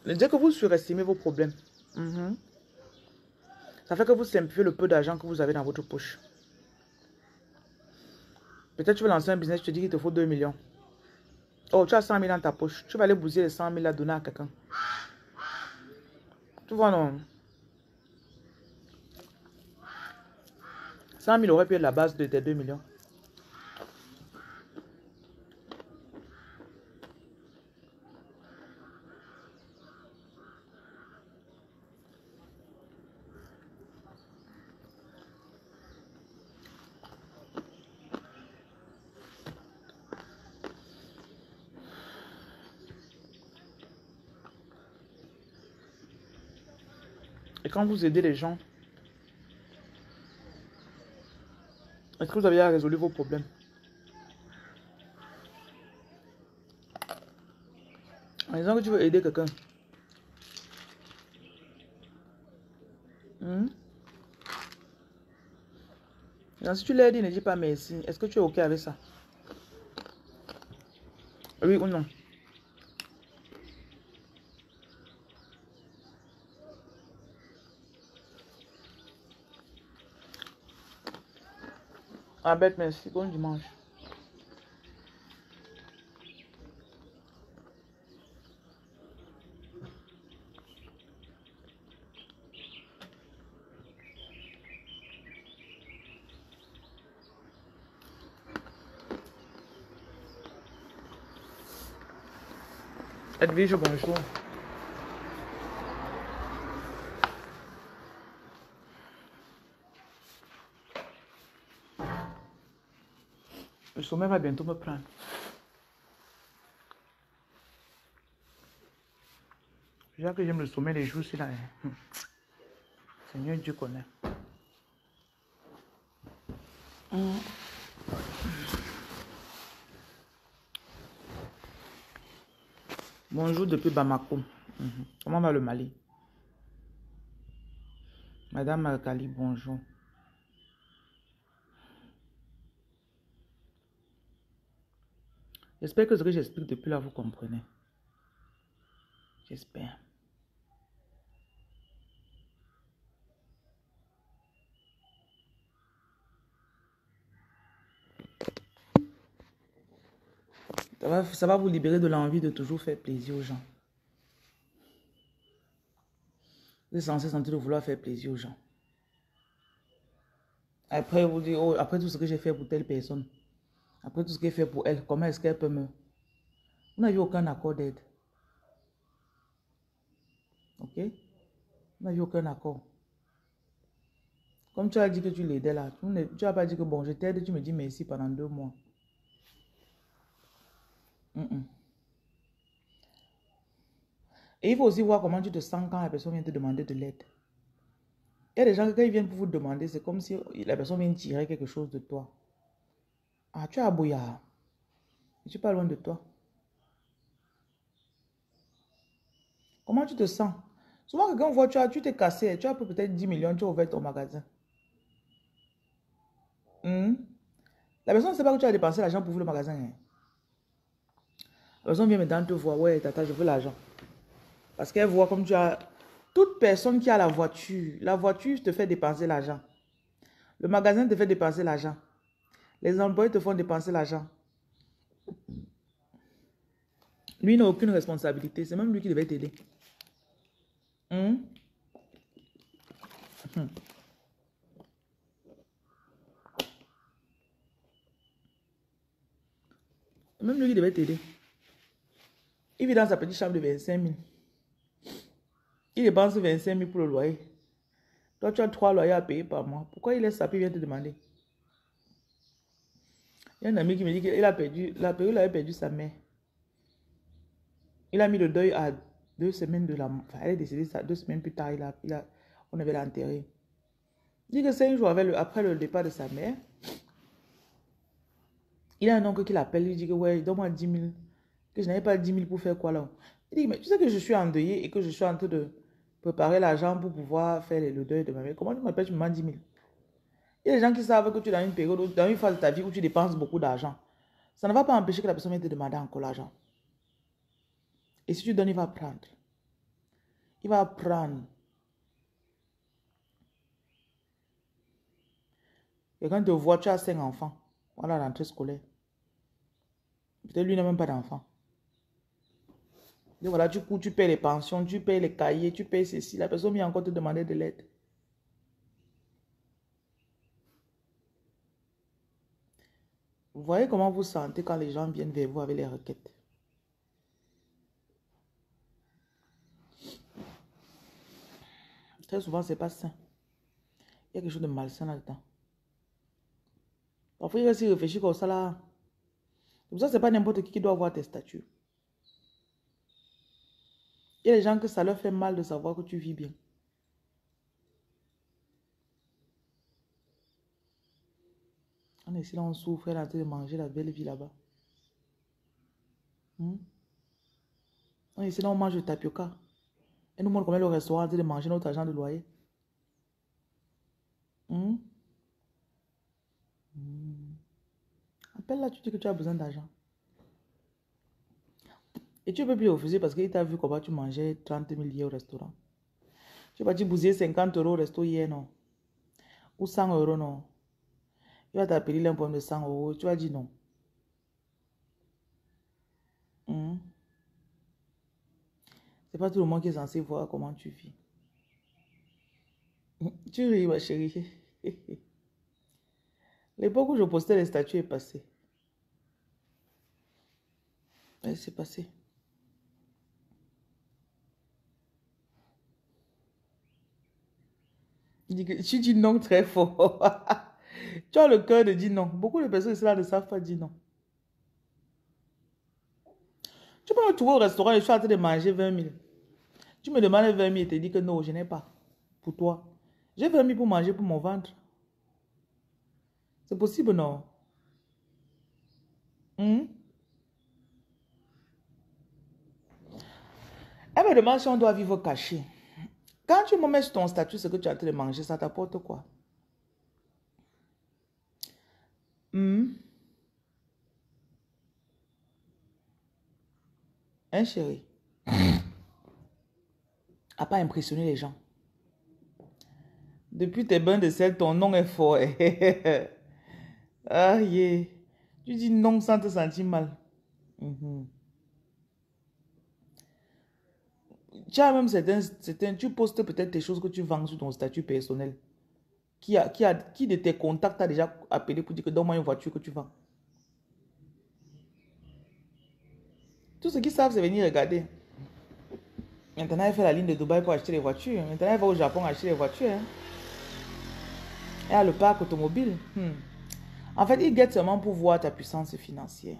Dès que vous surestimez vos problèmes, ça fait que vous simplifiez le peu d'argent que vous avez dans votre poche. Peut-être tu veux lancer un business, tu te dis qu'il te faut 2 millions. Oh, tu as 100 000 dans ta poche. Tu vas aller bousiller les 100 000 à donner à quelqu'un. Tu vois, non? 100 000 aurait pu être la base de tes 2 millions. Et quand vous aidez les gens, est-ce que vous avez résolu vos problèmes? En disant que tu veux aider quelqu'un. Si tu l'aides, il ne dit pas merci. Est-ce que tu es OK avec ça? Oui ou non? Ah bête, merci. Bon dimanche. Edwige, bonjour. Le sommeil va bientôt me prendre. Déjà que j'aime le sommeil les jours, c'est là. Seigneur Dieu connaît. Bonjour depuis Bamako. Comment va le Mali? Madame Marcali, bonjour. J'espère que ce que j'explique depuis là, vous comprenez. J'espère. Ça va vous libérer de l'envie de toujours faire plaisir aux gens. Vous êtes censé sentir de vouloir faire plaisir aux gens. Après, vous dites, oh, après tout ce que j'ai fait pour telle personne, après tout ce que j'ai fait pour elle, comment est-ce qu'elle peut me... Vous n'avez aucun accord d'aide. Ok? Vous n'avez aucun accord. Comme tu as dit que tu l'aidais là, tu n'as pas dit que bon, je t'aide, tu me dis merci pendant 2 mois. Et il faut aussi voir comment tu te sens quand la personne vient te demander de l'aide. Il y a des gens qui, quand ils viennent pour vous demander, c'est comme si la personne vient tirer quelque chose de toi. Ah, tu es à Boya. Je ne suis pas loin de toi. Comment tu te sens? Souvent, quelqu'un voit, tu t'es cassé, tu as peut-être 10 millions, tu as ouvert ton magasin. La personne ne sait pas que tu as dépensé l'argent pour ouvrir le magasin. Hein. La personne vient maintenant te voir, ouais, tata, je veux l'argent. Parce qu'elle voit comme tu as... Toute personne qui a la voiture te fait dépenser l'argent. Le magasin te fait dépenser l'argent. Les employés te font dépenser l'argent. Lui n'a aucune responsabilité. C'est même lui qui devait t'aider. Même lui qui devait t'aider. Il vit dans sa petite chambre de 25 000. Il dépense 25 000 pour le loyer. Toi, tu as 3 loyers à payer par mois. Pourquoi il laisse ça puis il vient te demander? Il y a un ami qui me dit qu'il a perdu, la période où il avait perdu sa mère. Il a mis le deuil à 2 semaines de la mort. Enfin, elle est décédée 2 semaines plus tard. On avait l'enterré. Il dit que 5 jours après le départ de sa mère, il a un oncle qui l'appelle. Il dit que ouais, donne-moi 10 000. Que je n'avais pas 10 000 pour faire quoi là? Il dit, mais tu sais que je suis endeuillé et que je suis en train de préparer l'argent pour pouvoir faire le deuil de ma mère. Comment tu m'appelles, tu me demandes 10 000? Il y a des gens qui savent que tu es dans une période, dans une phase de ta vie où tu dépenses beaucoup d'argent. Ça ne va pas empêcher que la personne vienne te demander encore l'argent. Et si tu donnes, il va prendre. Il va prendre. Quelqu'un te voit, tu as 5 enfants. Voilà la rentrée scolaire. Peut-être lui n'a même pas d'enfant. Et voilà, du coup, tu payes les pensions, tu payes les cahiers, tu payes ceci. La personne vient encore te demander de l'aide. Vous voyez comment vous sentez quand les gens viennent vers vous avec les requêtes. Très souvent, ce n'est pas sain. Il y a quelque chose de malsain là-dedans. Parfois, il va s'y réfléchir comme ça là. C'est pour ça que ce n'est pas n'importe qui doit avoir tes statuts. Il y a des gens que ça leur fait mal de savoir que tu vis bien. On est ici, là, on souffre, elle est en train de manger la belle vie là-bas. Hmm? On est ici, là, on mange le tapioca. Elle nous montre combien le restaurant est en train de manger notre argent de loyer. Hmm? Hmm. Appelle là, tu dis que tu as besoin d'argent. Et tu ne peux plus refuser parce qu'il t'a vu comment tu mangeais 30 000 hier au restaurant. Tu vas dire bousiller 50 € au resto hier, non? Ou 100 €, non? Il va t'appeler un problème de 100 €. Tu vas dire non. Hmm? C'est pas tout le monde qui est censé voir comment tu vis. Tu ris, ma chérie. L'époque où je postais les statuts est passée. Ouais, c'est passé. Tu dis non très fort. Tu as le cœur de dire non. Beaucoup de personnes ici là ne savent pas dire non. Tu peux me trouver au restaurant et je suis en train de manger 20 000. Tu me demandes 20 000 et te dis que non, je n'ai pas. Pour toi. J'ai 20 000 pour manger pour mon ventre. C'est possible, non? Hmm? Elle me demande si on doit vivre caché. Quand tu me mets sur ton statut ce que tu es en train de manger, ça t'apporte quoi? Hmm? Hein, chérie? À pas impressionner les gens. Depuis tes bains de sel, ton nom est fort. Ah, yeah. Tu dis non sans te sentir mal. Mhm. Tu as même tu postes peut-être des choses que tu vends sur ton statut personnel. Qui de tes contacts t'a déjà appelé pour dire que donne-moi une voiture que tu vends? Tout ce qu'ils savent, c'est venir regarder. Maintenant, elle fait la ligne de Dubaï pour acheter les voitures. Maintenant, elle va au Japon acheter les voitures. Hein. Elle a le parc automobile. En fait, ils guettent seulement pour voir ta puissance financière.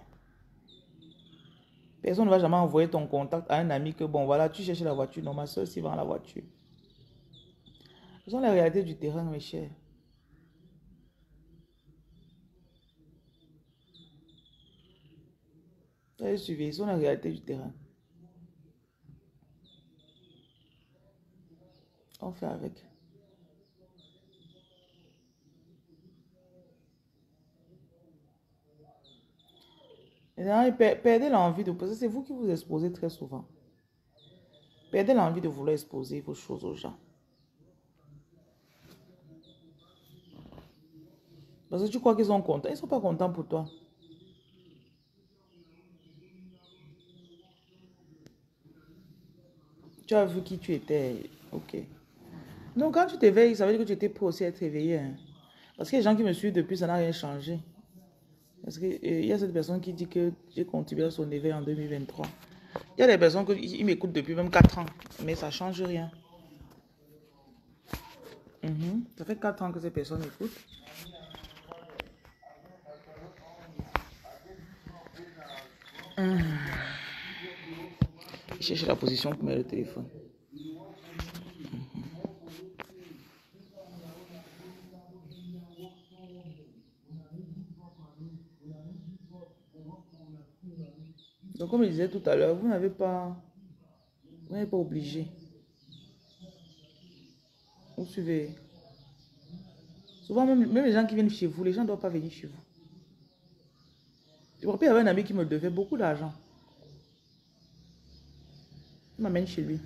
Personne ne va jamais envoyer ton contact à un ami que, bon, voilà, tu cherches la voiture. Non, ma soeur aussi vend la voiture. Ce sont les réalités du terrain, mes chers. Vous suivez, ce sont les réalités du terrain. On fait avec. Et perdez l'envie de poser. C'est vous qui vous exposez très souvent. Perdez l'envie de vouloir exposer vos choses aux gens. Parce que tu crois qu'ils sont contents. Ils ne sont pas contents pour toi. Tu as vu qui tu étais. Ok. Donc, quand tu t'éveilles, ça veut dire que tu étais pour aussi être éveillé. Hein. Parce que les gens qui me suivent depuis, ça n'a rien changé. Parce qu'il y a cette personne qui dit que j'ai contribué à son éveil en 2023. Il y a des personnes qui m'écoutent depuis même 4 ans. Mais ça ne change rien. Ça fait 4 ans que ces personnes écoutent. Chercher la position pour mettre le téléphone. Donc, comme je disais tout à l'heure, vous n'êtes pas obligé. Vous suivez. Souvent, même les gens qui viennent chez vous, les gens ne doivent pas venir chez vous. Je me rappelle, il y avait un ami qui me devait beaucoup d'argent. Il m'amène chez lui.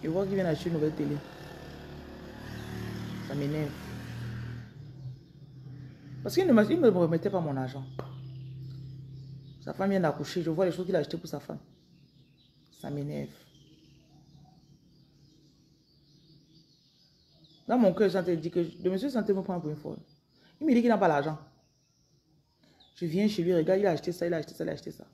Je vois qu'il vient acheter une nouvelle télé. Ça m'énerve. Parce qu'il ne me remettait pas mon argent. Sa femme vient d'accoucher. Je vois les choses qu'il a achetées pour sa femme. Ça m'énerve. Dans mon cœur, je dit que le monsieur est me prendre pour une folle. Il me dit qu'il n'a pas l'argent. Je viens chez lui, regarde, il a acheté ça, il a acheté ça, il a acheté ça.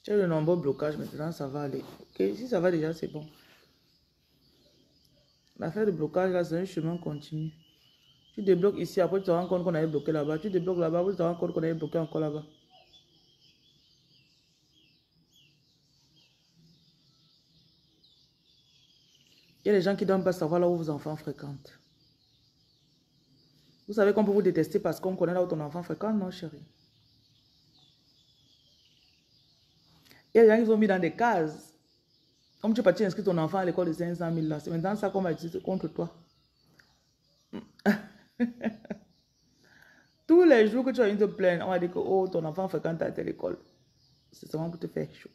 Tu as le nombreux blocage maintenant, ça va aller. Ok, si ça va déjà, c'est bon. L'affaire de blocage, là, c'est un chemin continu. Tu débloques ici, après tu te rends compte qu'on avait bloqué là-bas. Tu débloques là-bas, après tu te rends compte qu'on avait bloqué encore là-bas. Il y a des gens qui ne doivent pas savoir là où vos enfants fréquentent. Vous savez qu'on peut vous détester parce qu'on connaît là où ton enfant fréquente, non, chérie? Il y a des gens qui sont mis dans des cases. Comme tu es parti inscrire ton enfant à l'école de 500 000 là, c'est maintenant ça qu'on va utiliser contre toi. Tous les jours que tu as une te plaindre, on va dire que oh, ton enfant fréquente à telle école. C'est seulement pour te faire chaud.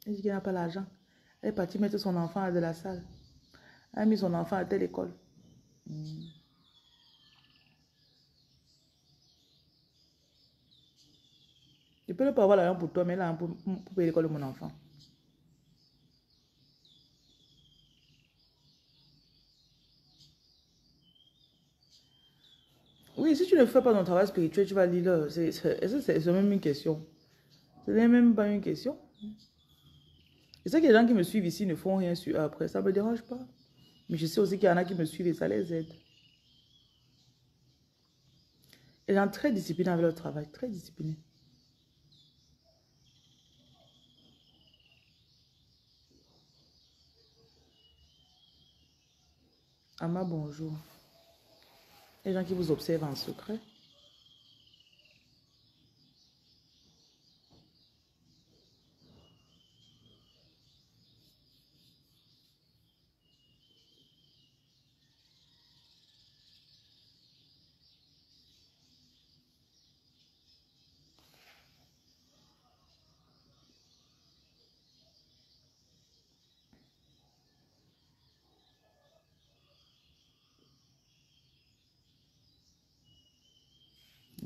Elle dit qu'elle n'a pas l'argent. Elle est partie mettre son enfant à de la salle. Elle a mis son enfant à telle école. Je peux ne pas avoir l'argent pour toi, mais là pour payer l'école de mon enfant. Oui, si tu ne fais pas ton travail spirituel, tu vas lire. C'est même une question. Ce n'est même pas une question. Je sais que les gens qui me suivent ici ne font rien sur eux après. Ça ne me dérange pas. Mais je sais aussi qu'il y en a qui me suivent et ça les aide. Les gens très disciplinés avec leur travail. Très disciplinés. Ama, bonjour. Les gens qui vous observent en secret.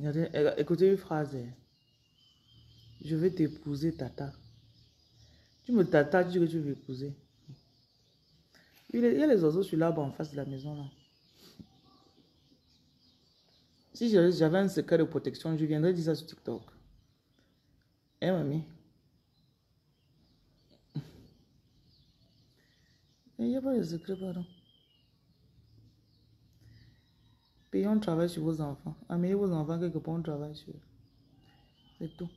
Regardez, écoutez une phrase. Je vais t'épouser, tata. Tu me tata, tu dis que tu veux épouser. Il y a les oiseaux sur l'arbre en face de la maison là. Si j'avais un secret de protection, je viendrais dire ça sur TikTok. Eh, mamie? Il n'y a pas de secret, pardon. Payons le travail sur vos enfants. Amenez vos enfants quelque part, on travaille sur eux. C'est tout.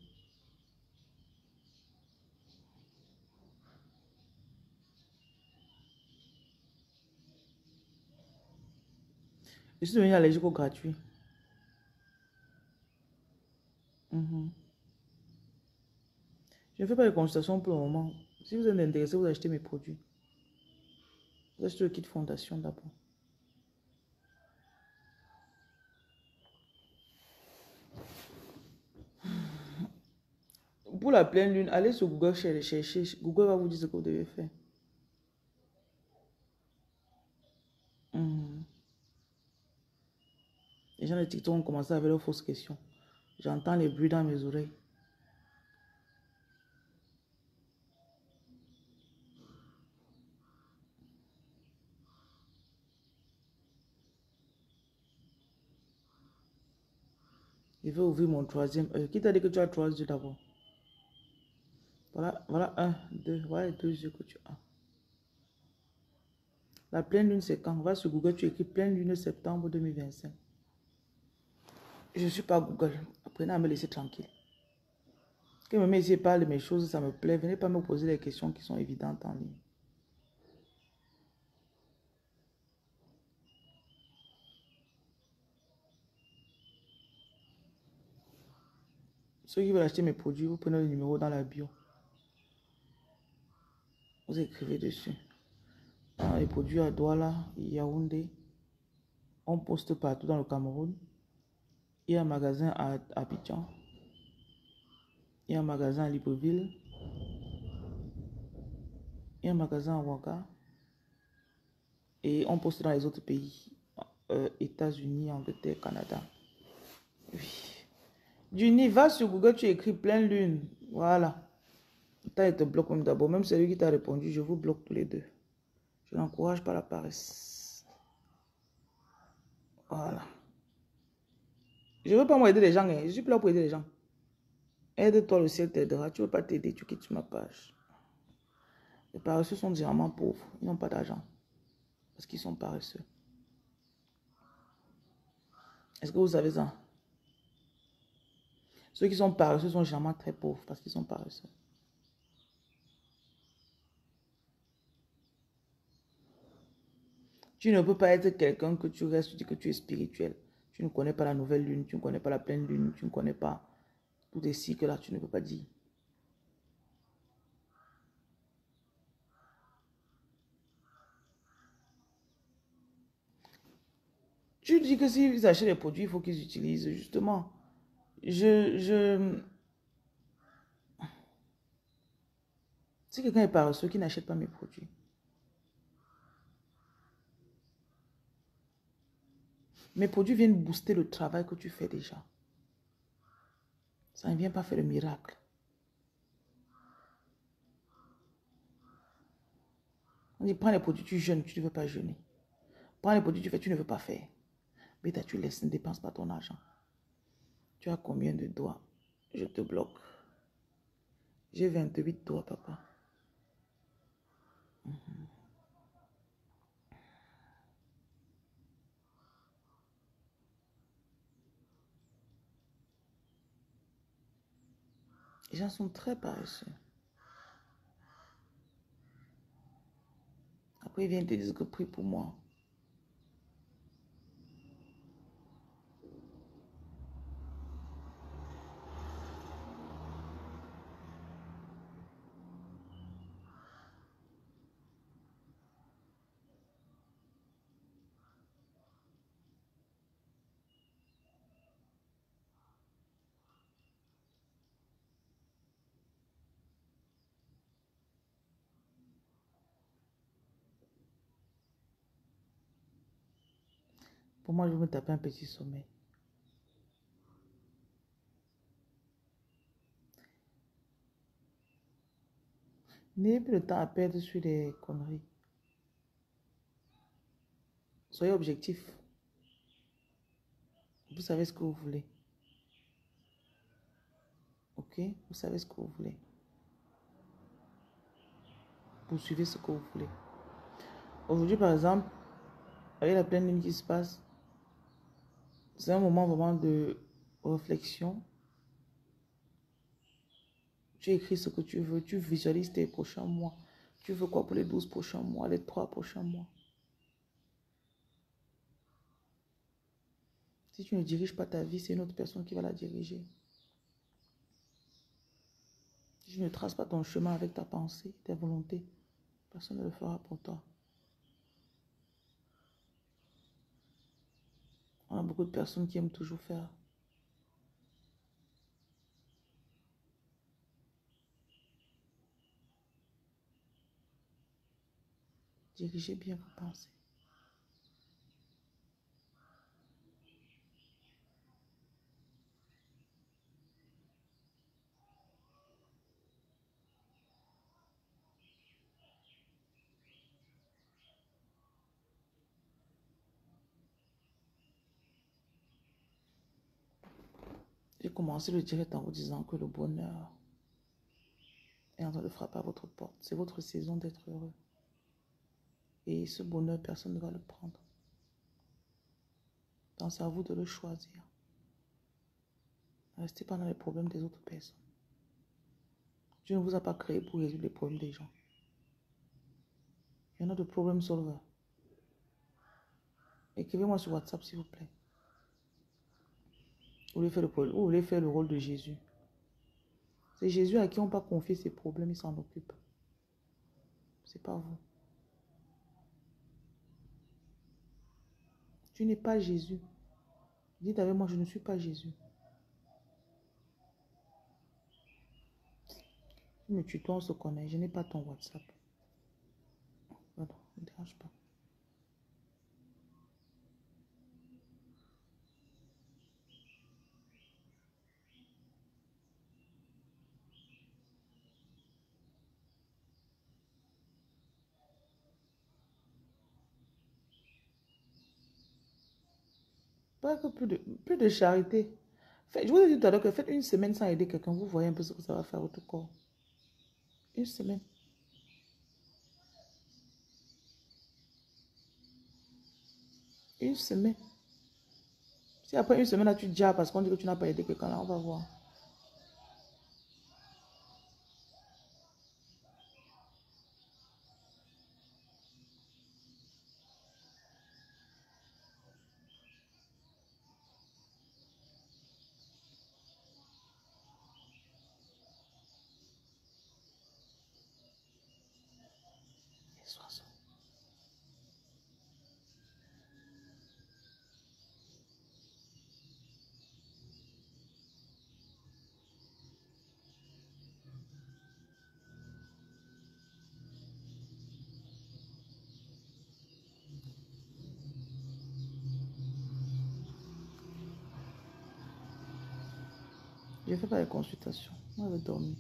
Je suis devenu allergique au gratuit. Je ne fais pas de consultation pour le moment. Si vous êtes intéressé, vous achetez mes produits. Vous achetez le kit fondation d'abord. Pour la pleine lune, allez sur Google chercher. Google va vous dire ce que vous devez faire. Les gens de TikTok ont commencé avec leurs fausses questions. J'entends les bruits dans mes oreilles. Je vais ouvrir mon troisième œil. Qui t'a dit que tu as 3 yeux d'abord? Voilà 1, 2. Voilà les 2 yeux que tu as. La pleine lune, c'est quand? Va sur Google, tu écris pleine lune septembre 2025. Je ne suis pas Google. Apprenez à me laisser tranquille. Quand me met ici et parle de mes choses, ça me plaît. Venez pas me poser des questions qui sont évidentes en ligne. Ceux qui veulent acheter mes produits, vous prenez le numéro dans la bio. Vous écrivez dessus. Les produits à Douala, Yaoundé. On poste partout dans le Cameroun. Il y a un magasin à Abidjan. Il y a un magasin à Libreville. Il y a un magasin à Ouaga. Et on poste dans les autres pays. États-Unis, Angleterre, Canada. Oui. Juni, va sur Google, tu écris pleine lune. Voilà. Il te bloque même d'abord. Même celui qui t'a répondu, je vous bloque tous les deux. Je n'encourage pas la paresse. Voilà. Je ne veux pas moi aider les gens. Je suis plus là pour aider les gens. Aide-toi, le ciel t'aidera. Tu ne veux pas t'aider, tu quittes ma page. Les paresseux sont généralement pauvres. Ils n'ont pas d'argent. Parce qu'ils sont paresseux. Est-ce que vous savez ça? Ceux qui sont paresseux sont généralement très pauvres parce qu'ils sont paresseux. Tu ne peux pas être quelqu'un que tu restes, tu dis que tu es spirituel. Tu ne connais pas la nouvelle lune, tu ne connais pas la pleine lune, tu ne connais pas tous les cycles là, tu ne peux pas dire. Tu dis que s'ils achètent les produits, il faut qu'ils utilisent. Justement, si quelqu'un est paresseux, qui n'achète pas mes produits. Mes produits viennent booster le travail que tu fais déjà. Ça ne vient pas faire le miracle. On dit, prends les produits, tu jeûnes, tu ne veux pas jeûner. Prends les produits, tu fais, tu ne veux pas faire. Mais tu laisses, ne dépense pas ton argent. Tu as combien de doigts? Je te bloque. J'ai 28 doigts, papa. Les gens sont très paresseux. Après, ils viennent te dire que prie pour moi. Pour moi, je vais me taper un petit sommeil. N'ayez plus le temps à perdre sur des conneries. Soyez objectif. Vous savez ce que vous voulez. Ok? Vous savez ce que vous voulez. Poursuivez ce que vous voulez. Aujourd'hui, par exemple, avec la pleine lune qui se passe, c'est un moment vraiment de réflexion. Tu écris ce que tu veux. Tu visualises tes prochains mois. Tu veux quoi pour les 12 prochains mois, les 3 prochains mois? Si tu ne diriges pas ta vie, c'est une autre personne qui va la diriger. Si tu ne traces pas ton chemin avec ta pensée, ta volonté, personne ne le fera pour toi. On a beaucoup de personnes qui aiment toujours faire. Dirigez bien vos pensées. J'ai commencé le direct en vous disant que le bonheur est en train de frapper à votre porte. C'est votre saison d'être heureux. Et ce bonheur, personne ne va le prendre. Donc c'est à vous de le choisir. Ne restez pas dans les problèmes des autres personnes. Dieu ne vous a pas créé pour résoudre les problèmes des gens. Il y en a de problème solver. Écrivez-moi sur WhatsApp, s'il vous plaît. Vous voulez faire le rôle de Jésus. C'est Jésus à qui on ne peut pas confier ses problèmes, il s'en occupe. C'est pas vous. Tu n'es pas Jésus. Dites avec moi, je ne suis pas Jésus. Tu me tutoies, on se connaît. Je n'ai pas ton WhatsApp. Pardon, ne me dérange pas. Pas que plus de charité. Je vous ai dit tout à l'heure que faites une semaine sans aider quelqu'un, vous voyez un peu ce que ça va faire au tout corps. Une semaine. Une semaine. Si après une semaine, là, tu dis parce qu'on dit que tu n'as pas aidé quelqu'un, là, on va voir. Les oiseaux. Je ne fais pas les consultations. Moi, je vais dormir.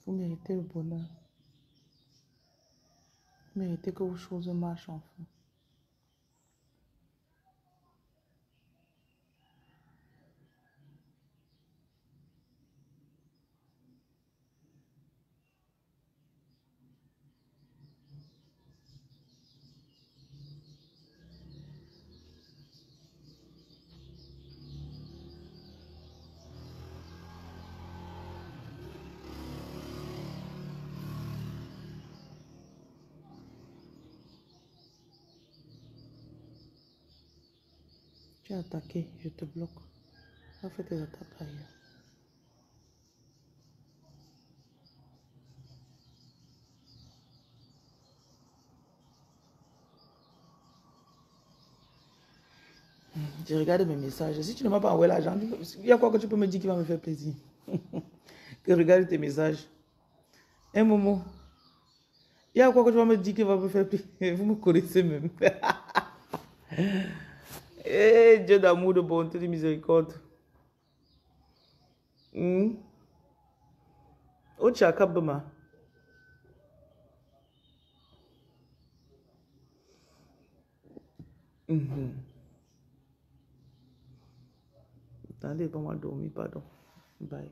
Vous méritez le bonheur. Vous méritez que vos choses marchent enfin. Tu es attaqué, je te bloque. Va faire tes attaques ailleurs. Je regarde mes messages. Si tu ne m'as pas envoyé l'argent, il y a quoi que tu peux me dire qui va me faire plaisir? Que regarde tes messages. Un moment. Il y a quoi que tu vas me dire qui va me faire plaisir? Vous me connaissez même. Eh, Dieu d'amour, de bonté, de miséricorde. Ochaka Bama. Attendez, pas moi dormir, pardon. Bye.